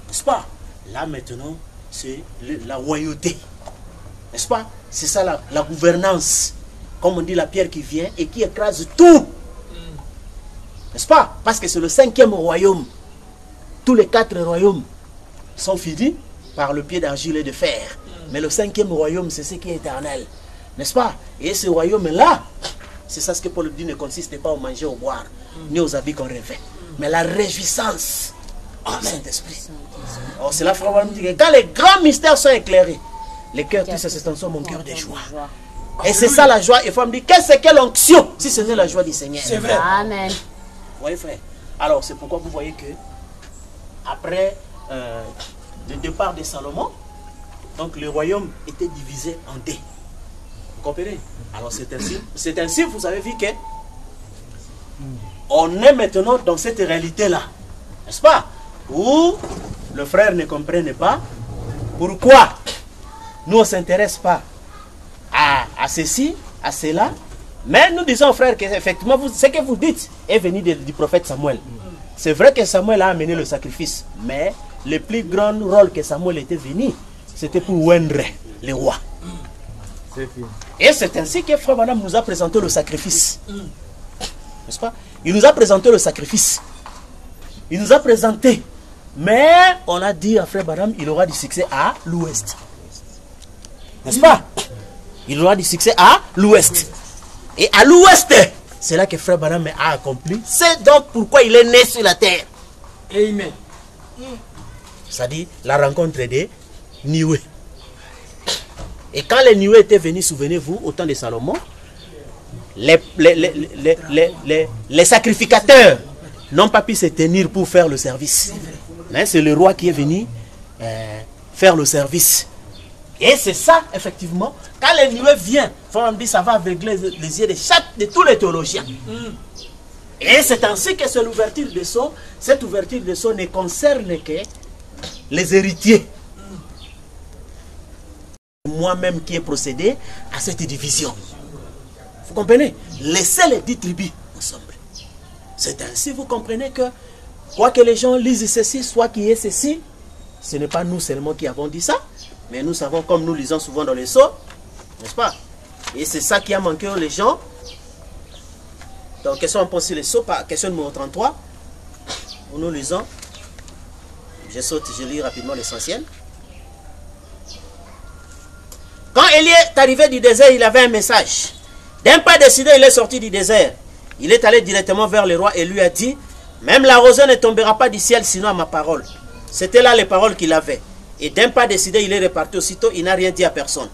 n'est-ce pas? Là maintenant, c'est la royauté. N'est-ce pas? C'est ça la gouvernance. Comme on dit, la pierre qui vient et qui écrase tout. N'est-ce pas? Parce que c'est le 5e royaume. Tous les 4 royaumes sont finis par le pied d'argile et de fer. Mais le 5e royaume, c'est ce qui est éternel. N'est-ce pas? Et ce royaume-là, c'est ça ce que Paul dit, ne consiste pas au manger, au boire, ni aux habits qu'on revêt. Mais la réjouissance du Saint-Esprit. Alors c'est là, frère, on dit que quand les grands mystères sont éclairés, les cœurs tous se transforment en cœur de joie. Et c'est ça la joie. Et il faut me dire, qu'est-ce que l'onction si ce n'est la joie du Seigneur? C'est vrai. Amen. Vous voyez, frère? Alors c'est pourquoi vous voyez que après le départ de Salomon, donc le royaume était divisé en deux. Vous comprenez? Alors c'est ainsi, vous avez vu que on est maintenant dans cette réalité-là. N'est-ce pas? Où le frère ne comprenne pas pourquoi nous on ne s'intéresse pas à ceci, à cela. Mais nous disons, frère, qu'effectivement, ce que vous dites est venu du prophète Samuel. C'est vrai que Samuel a amené le sacrifice, mais le plus grand rôle que Samuel était venu, c'était pour oindre les rois. Et c'est ainsi que frère Madame nous a présenté le sacrifice. N'est-ce pas? Il nous a présenté le sacrifice. Il nous a présenté. Mais on a dit à frère Madame, il aura du succès à l'ouest. N'est-ce pas? Il aura du succès à l'ouest. Et à l'ouest, c'est là que frère Branham a accompli. C'est donc pourquoi il est né sur la terre. Amen. C'est-à-dire la rencontre des Nioué. Et quand les Nioué étaient venus, souvenez-vous, au temps de Salomon, les sacrificateurs n'ont pas pu se tenir pour faire le service. Mais c'est le roi qui est venu faire le service. Et c'est ça, effectivement, quand les nuées viennent, on dit ça va aveugler les yeux de tous les théologiens. Et c'est ainsi que c'est l'ouverture de sceaux. Cette ouverture de sceaux ne concerne que les héritiers. Moi-même qui ai procédé à cette division. Vous comprenez? Laissez les 10 tribus ensemble. C'est ainsi, vous comprenez que, quoi que les gens lisent ceci, soit qu'il y ait ceci, ce n'est pas nous seulement qui avons dit ça. Mais nous savons, comme nous lisons souvent dans les sceaux, n'est-ce pas? Et c'est ça qui a manqué aux gens. Donc, question, on pense sur les sceaux, question numéro 33, où nous lisons, je lis rapidement l'essentiel. Quand Élie est arrivé du désert, il avait un message. D'un pas décidé, il est sorti du désert. Il est allé directement vers le roi et lui a dit, même la rosée ne tombera pas du ciel sinon à ma parole. C'était là les paroles qu'il avait. Et d'un pas décidé, il est reparti aussitôt, il n'a rien dit à personne.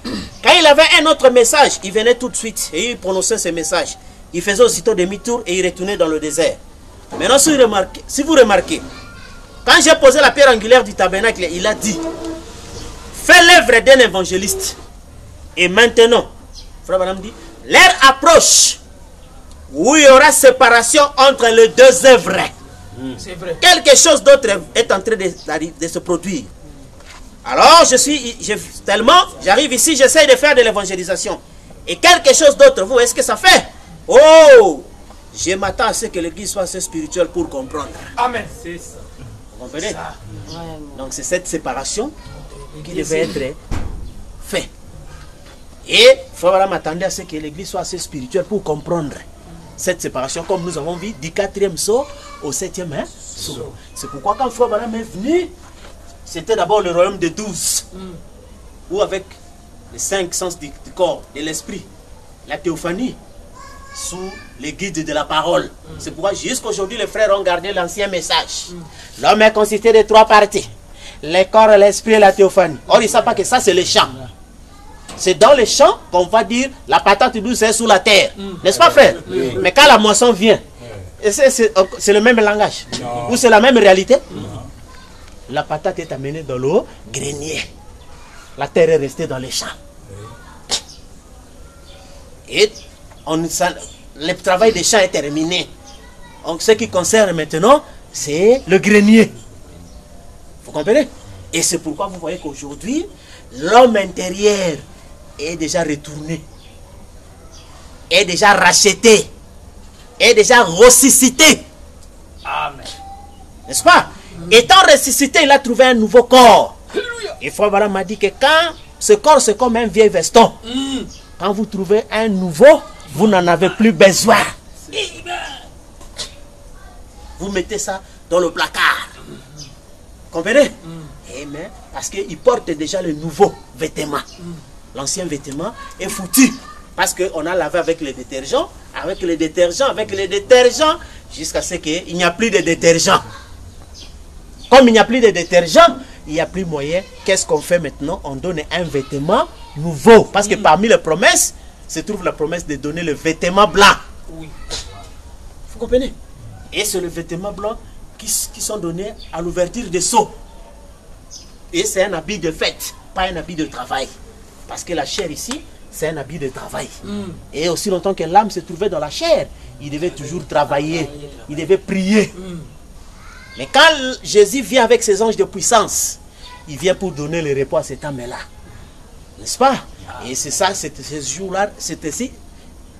Quand il avait un autre message, il venait tout de suite et il prononçait ce message. Il faisait aussitôt demi-tour et il retournait dans le désert. Maintenant, si vous remarquez, quand j'ai posé la pierre angulaire du tabernacle, il a dit, fais l'œuvre d'un évangéliste. Et maintenant, frère Branham dit, l'heure approche où il y aura séparation entre les deux œuvres. C'est vrai. Quelque chose d'autre est en train de se produire. Alors, j'arrive ici, j'essaie de faire de l'évangélisation. Et quelque chose d'autre, vous voyez ce que ça fait? Oh, je m'attends à ce que l'église soit assez spirituelle pour comprendre. Amen. C'est ça. Vous comprenez? Donc, c'est cette séparation qui devait être faite. Et Frère m'attendait à ce que l'église soit assez spirituelle pour comprendre cette séparation, comme nous avons vu, du 4e sceau au 7e sceau. C'est pourquoi quand Frère Branham est venu, c'était d'abord le royaume de 12, où avec les 5 sens du corps, de l'esprit, la théophanie, sous les guides de la parole. C'est pourquoi jusqu'aujourd'hui les frères ont gardé l'ancien message. L'homme est constitué de 3 parties, le corps, l'esprit et la théophanie. Or ils ne savent pas que ça c'est le champ. C'est dans les champs qu'on va dire la patate douce est sous la terre. N'est-ce pas, frère? Mais quand la moisson vient, c'est le même langage. Ou c'est la même réalité? la patate est amenée dans le grenier. La terre est restée dans les champs. Et le travail des champs est terminé. Donc ce qui concerne maintenant, c'est le grenier. Vous comprenez? Et c'est pourquoi vous voyez qu'aujourd'hui, l'homme intérieur est déjà retourné, est déjà racheté, est déjà ressuscité. Amen. N'est-ce pas? Étant ressuscité, il a trouvé un nouveau corps. Et Frère Branham m'a dit que quand ce corps c'est comme un vieil veston, quand vous trouvez un nouveau, vous n'en avez plus besoin. Vous mettez ça dans le placard. Comprenez? Amen. Parce qu'il porte déjà le nouveau vêtement. L'ancien vêtement est foutu. Parce qu'on a lavé avec les détergents, jusqu'à ce qu'il n'y a plus de détergents. Comme il n'y a plus de détergents, il n'y a plus moyen. Qu'est-ce qu'on fait maintenant? On donne un vêtement nouveau. Parce que parmi les promesses, se trouve la promesse de donner le vêtement blanc. Oui. Vous comprenez? Et c'est le vêtement blanc qui sont donnés à l'ouverture des sceaux. Et c'est un habit de fête, pas un habit de travail. Parce que la chair ici, c'est un habit de travail. Et aussi longtemps que l'âme se trouvait dans la chair, il devait toujours travailler, il devait prier. Mais quand Jésus vient avec ses anges de puissance, il vient pour donner le repos à cette âme-là. N'est-ce pas? Et c'est ça, ce jour-là, c'était ici.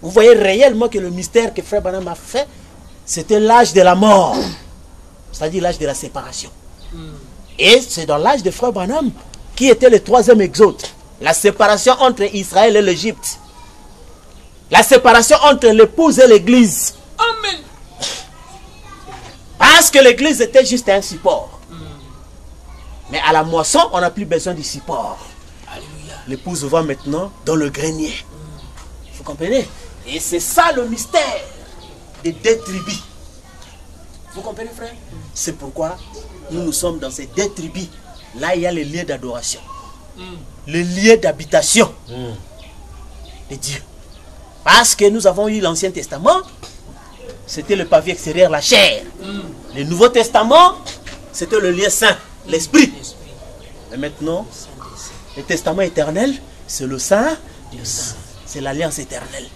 Vous voyez réellement que le mystère que Frère Branham a fait, c'était l'âge de la mort. C'est-à-dire l'âge de la séparation. Et c'est dans l'âge de Frère Branham qui était le troisième exode. La séparation entre Israël et l'Égypte. La séparation entre l'épouse et l'église. Amen. Parce que l'église était juste un support. Mais à la moisson, on n'a plus besoin du support. L'épouse va maintenant dans le grenier. Vous comprenez? Et c'est ça le mystère des deux tribus. Vous comprenez, frère? C'est pourquoi nous sommes dans ces deux tribus. Là, il y a les lieux d'adoration. Le lieu d'habitation de Dieu. Parce que nous avons eu l'Ancien Testament, c'était le pavé extérieur, la chair. Le Nouveau Testament, c'était le lieu saint, l'esprit. Et maintenant, le Testament éternel, c'est le saint, c'est l'alliance éternelle.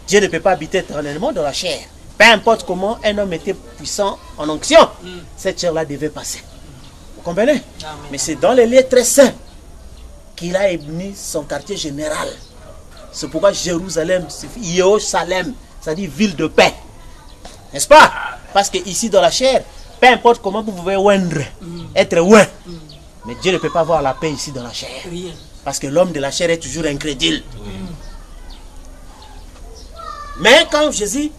Dieu ne peut pas habiter éternellement dans la chair. Peu importe comment un homme était puissant en onction, cette chair-là devait passer. Vous comprenez? Mais c'est dans les lieux très saints qu'il a émis son quartier général. C'est pourquoi Jérusalem, Jérusalem, c'est-à-dire ville de paix. N'est-ce pas? Parce que ici dans la chair, peu importe comment vous pouvez oindre, être oint. Mais Dieu ne peut pas avoir la paix ici dans la chair. Parce que l'homme de la chair est toujours incrédule. Mais quand Jésus,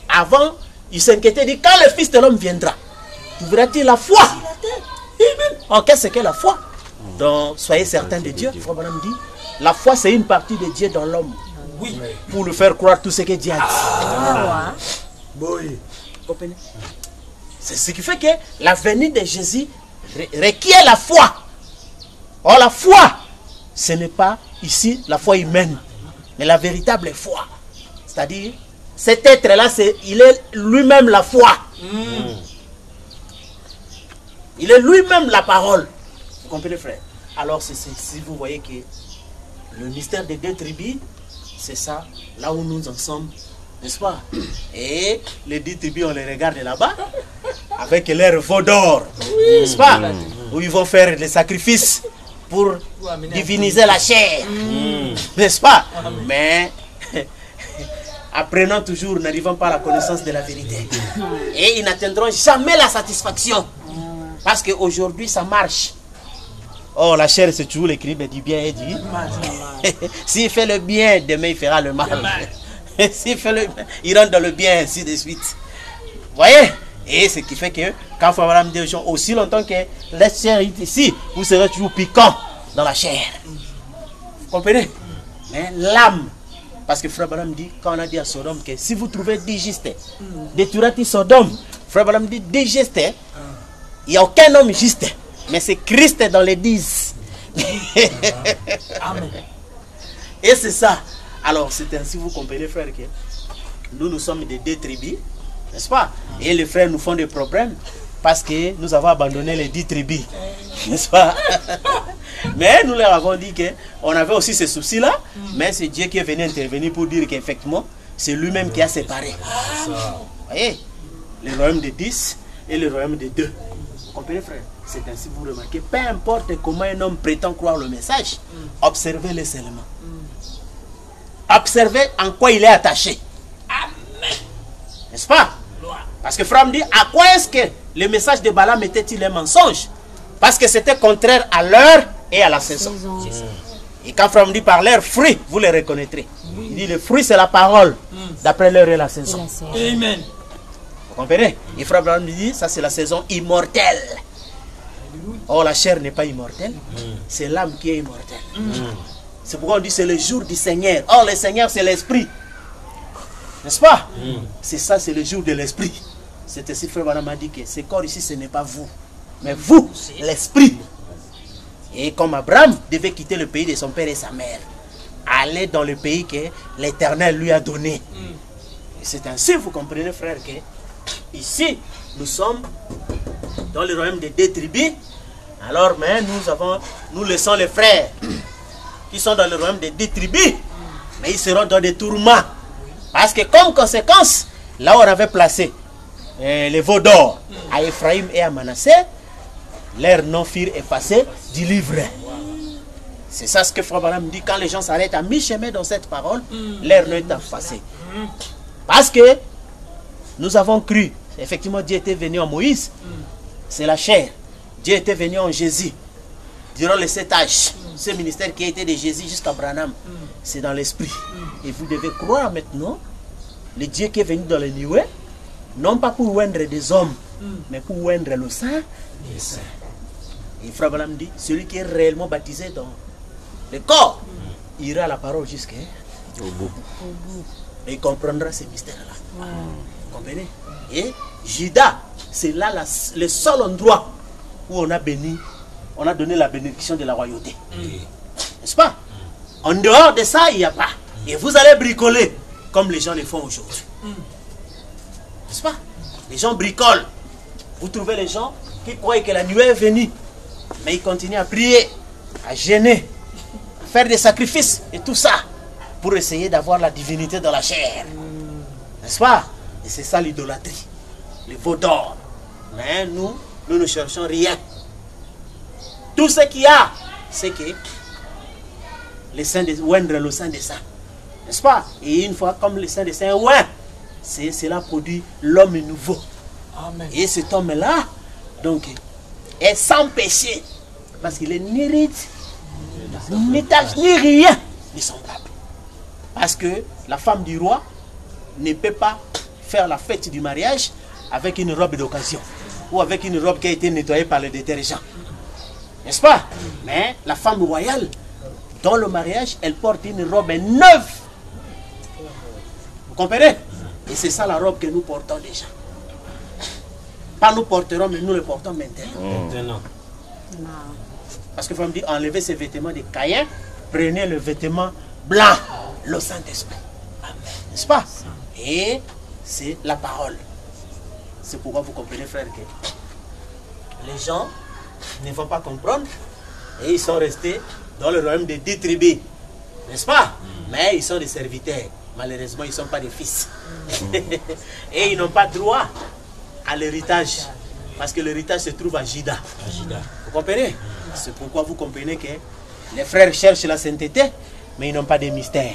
avant, il s'inquiétait, il dit, quand le Fils de l'homme viendra, trouveras-tu la foi? Oh, qu'est-ce que la foi? Donc, soyez certains de Dieu. Frère Branham dit, la foi c'est une partie de Dieu dans l'homme. Oui. Pour lui faire croire tout ce que Dieu a dit. Oui. C'est ce qui fait que la venue de Jésus requiert la foi. Or la foi, ce n'est pas ici la foi humaine, mais la véritable foi. C'est-à-dire, cet être-là, il est lui-même la foi. Il est lui-même la parole. Vous comprenez, frère? Alors, si vous voyez que le mystère des deux tribus, c'est ça, là où nous en sommes, n'est-ce pas? Et les deux tribus, on les regarde là-bas, avec leur veau d'or, n'est-ce pas? Où ils vont faire des sacrifices pour diviniser la chair, n'est-ce pas? Mais, apprenant toujours, n'arrivant pas à la connaissance de la vérité. Et ils n'atteindront jamais la satisfaction. Parce qu'aujourd'hui, ça marche. Oh, la chair, c'est toujours l'équilibre du bien et du mal. S'il fait le bien, demain, il fera le mal. S'il fait le bien, il rentre dans le bien, ainsi de suite. Vous voyez? Et ce qui fait que, quand Frère dit aux gens, aussi longtemps que la chair est ici, vous serez toujours piquant dans la chair. Vous comprenez? Mais l'âme, parce que Frère Branham dit, quand on a dit à Sodome que si vous trouvez digeste, détruirez Sodome. Frère Branham dit digeste, il n'y a aucun homme juste, mais c'est Christ dans les 10. Amen. Et c'est ça. Alors c'est ainsi, vous comprenez, frère, que nous sommes des deux tribus, n'est-ce pas? Et les frères nous font des problèmes. parce que nous avons abandonné les 10 tribus. N'est-ce pas? Mais nous leur avons dit qu'on avait aussi ce souci-là, mais c'est Dieu qui est venu intervenir pour dire qu'effectivement, c'est lui-même qui a séparé. Vous voyez? Le royaume de 10 et le royaume de 2. Vous comprenez, frère? C'est ainsi que vous remarquez, peu importe comment un homme prétend croire le message, observez-le seulement. Observez en quoi il est attaché. Amen. N'est-ce pas? Parce que Frère me dit, à quoi est-ce que le message de Balaam était-il un mensonge? Parce que c'était contraire à l'heure et à la saison. Et quand Frère me dit par leurs fruits, vous les reconnaîtrez. Il dit, le fruit c'est la parole, d'après l'heure et la saison. Amen. Vous comprenez? Et Frère Abraham me dit, ça c'est la saison immortelle. Or la chair n'est pas immortelle, c'est l'âme qui est immortelle. C'est pourquoi on dit c'est le jour du Seigneur. Or le Seigneur c'est l'esprit. N'est-ce pas? C'est ça, c'est le jour de l'esprit. C'est ainsi Frère Abraham m'a dit que ce corps ici ce n'est pas vous, mais vous, l'esprit. Et comme Abraham devait quitter le pays de son père et sa mère, aller dans le pays que l'Éternel lui a donné. Et c'est ainsi, vous comprenez frère, que ici nous sommes dans le royaume des 2 tribus. Alors, mais nous laissons les frères qui sont dans le royaume des 10 tribus, mais ils seront dans des tourments. Parce que comme conséquence, là où on avait placé les veaux d'or à Ephraïm et à Manassé, leurs noms furent effacés du livre. C'est ça ce que Frère Branham dit, quand les gens s'arrêtent à mi-chemin dans cette parole, leur nom est effacé. Parce que nous avons cru, effectivement Dieu était venu en Moïse, c'est la chair. Dieu était venu en Jésus. Durant les 7 âges, ce ministère qui a été de Jésus jusqu'à Branham, c'est dans l'esprit. Et vous devez croire maintenant, le Dieu qui est venu dans le nuée, non pas pour oindre des hommes, mais pour oindre le sang des saints. Et Frère Branham dit, celui qui est réellement baptisé dans le corps, ira à la parole jusqu'au bout. Et il comprendra ces mystères-là. Vous comprenez? Et Judas, c'est là le seul endroit où on a béni, on a donné la bénédiction de la royauté. N'est-ce pas? En dehors de ça, il n'y a pas. Et vous allez bricoler comme les gens le font aujourd'hui. N'est-ce pas? Les gens bricolent. Vous trouvez les gens qui croient que la nuit est venue, mais ils continuent à prier, à jeûner, à faire des sacrifices et tout ça pour essayer d'avoir la divinité dans la chair. N'est-ce pas? Et c'est ça l'idolâtrie, le veau d'or. Mais nous ne cherchons rien. Tout ce qu'il y a, c'est que le sein de oindre le sein des saints. N'est-ce pas? Et une fois comme le sein des saints oint, cela produit l'homme nouveau. Amen. Et cet homme-là, donc, est sans péché. Parce qu'il est ni ride, ni tache, ni rien de semblable. Parce que la femme du roi ne peut pas faire la fête du mariage avec une robe d'occasion ou avec une robe qui a été nettoyée par le détergent. N'est-ce pas? Mais la femme royale, dans le mariage, elle porte une robe neuve. Vous comprenez? Et c'est ça la robe que nous portons déjà. Pas nous porterons, mais nous le portons maintenant. Parce que faut me dire, enlevez ces vêtements de Caïn, prenez le vêtement blanc, le Saint-Esprit. N'est-ce pas? Et c'est la parole. C'est pourquoi vous comprenez, frère, que les gens ne vont pas comprendre et ils sont restés dans le royaume des 10 tribus. N'est-ce pas? Mais ils sont des serviteurs. Malheureusement, ils ne sont pas des fils. Et ils n'ont pas droit à l'héritage. Parce que l'héritage se trouve à Juda. Vous comprenez? C'est pourquoi vous comprenez que les frères cherchent la sainteté, mais ils n'ont pas de mystères.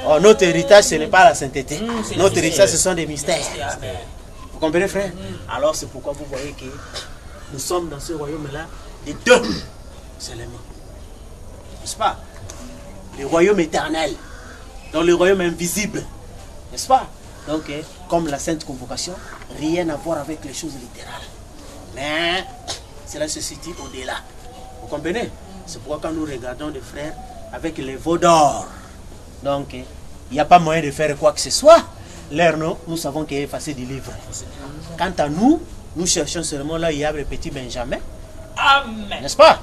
Or, notre héritage, ce n'est pas la sainteté. Notre héritage, ce sont des mystères. Vous comprenez, frère? Alors, c'est pourquoi vous voyez que nous sommes dans ce royaume-là de 2 seulement. N'est-ce pas? Le royaume éternel, dans le royaume invisible. N'est-ce pas? Donc, comme la sainte convocation, rien à voir avec les choses littérales. Mais cela se situe au-delà. Vous comprenez? C'est pourquoi quand nous regardons des frères avec les veaux d'or, donc il n'y a pas moyen de faire quoi que ce soit. Leur nom, nous savons qu'il est effacé du livre. Quant à nous, nous cherchons seulement là, il y a le petit Benjamin. Amen. N'est-ce pas?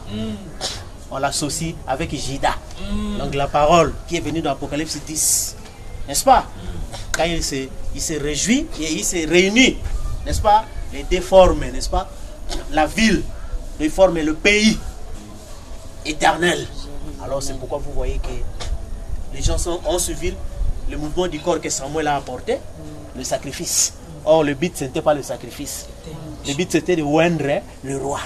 On l'associe avec Judas. Donc la parole qui est venue dans l'Apocalypse 10. N'est-ce pas? Quand il se réjouit et il se réunit, n'est-ce pas? les déforme, n'est-ce pas? La ville déforme le pays éternel. Alors c'est pourquoi vous voyez que les gens ont suivi le mouvement du corps que Samuel a apporté, le sacrifice. Or le but, ce n'était pas le sacrifice. Le but, c'était de oindre le roi.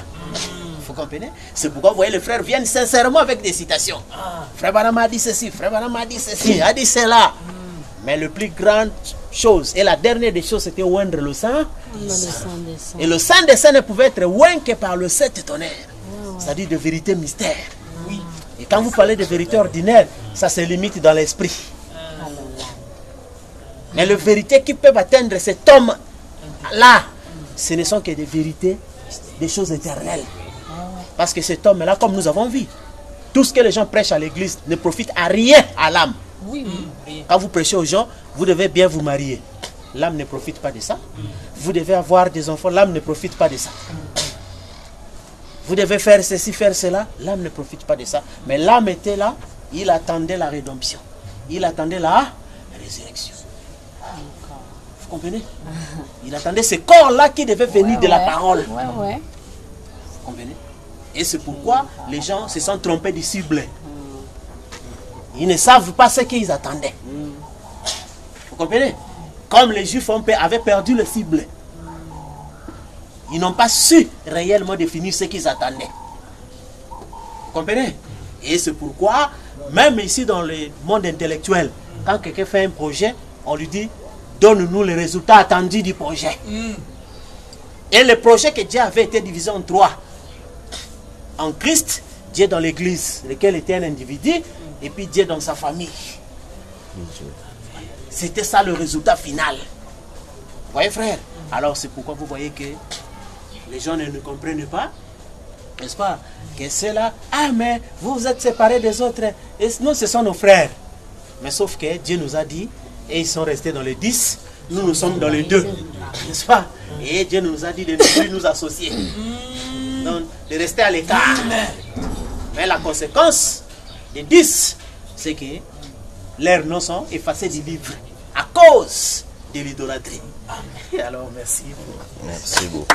Vous comprenez? C'est pourquoi vous voyez les frères viennent sincèrement avec des citations. Frère Branham a dit ceci, frère Branham a dit ceci, a dit cela. Mais le plus grande chose et la dernière des choses, c'était oindre le sang. Et le sang des saints ne pouvait être oint que par le sept tonnerre. C'est-à-dire de vérité mystère. Oui. Et quand vous parlez de vérité ordinaire, ça se limite dans l'esprit. Mais les vérités qui peuvent atteindre cet homme-là, ce ne sont que des vérités, des choses éternelles. Parce que cet homme-là, comme nous avons vu, tout ce que les gens prêchent à l'église ne profite à rien à l'âme. Oui. Quand vous prêchez aux gens, vous devez bien vous marier. L'âme ne profite pas de ça. Vous devez avoir des enfants, l'âme ne profite pas de ça. Vous devez faire ceci, faire cela, l'âme ne profite pas de ça. Mais l'âme était là, il attendait la rédemption. Il attendait la résurrection. Vous comprenez? Il attendait ce corps-là qui devait venir de la parole. Vous comprenez? Et c'est pourquoi les gens se sont trompés de cible. Ils ne savent pas ce qu'ils attendaient. Vous comprenez? Comme les Juifs avaient perdu le cible. Ils n'ont pas su réellement définir ce qu'ils attendaient. Vous comprenez? Et c'est pourquoi, même ici dans le monde intellectuel, quand quelqu'un fait un projet, on lui dit, donne-nous les résultats attendus du projet. Et le projet que Dieu avait été divisé en trois. En Christ, Dieu dans l'église, lequel était un individu, et puis Dieu dans sa famille. C'était ça le résultat final. Vous voyez, frère? Alors c'est pourquoi vous voyez que les gens ne comprennent pas, n'est-ce pas? Que c'est là, ah mais vous êtes séparés des autres. Et nous, ce sont nos frères. Mais sauf que Dieu nous a dit, et ils sont restés dans les 10, nous sommes dans les 2. N'est-ce pas? Et Dieu nous a dit de ne plus nous associer. Donc, de rester à l'écart. Mais la conséquence des 10, c'est que leurs noms sont effacés du livre à cause de l'idolâtrie. Alors, merci. Merci beaucoup.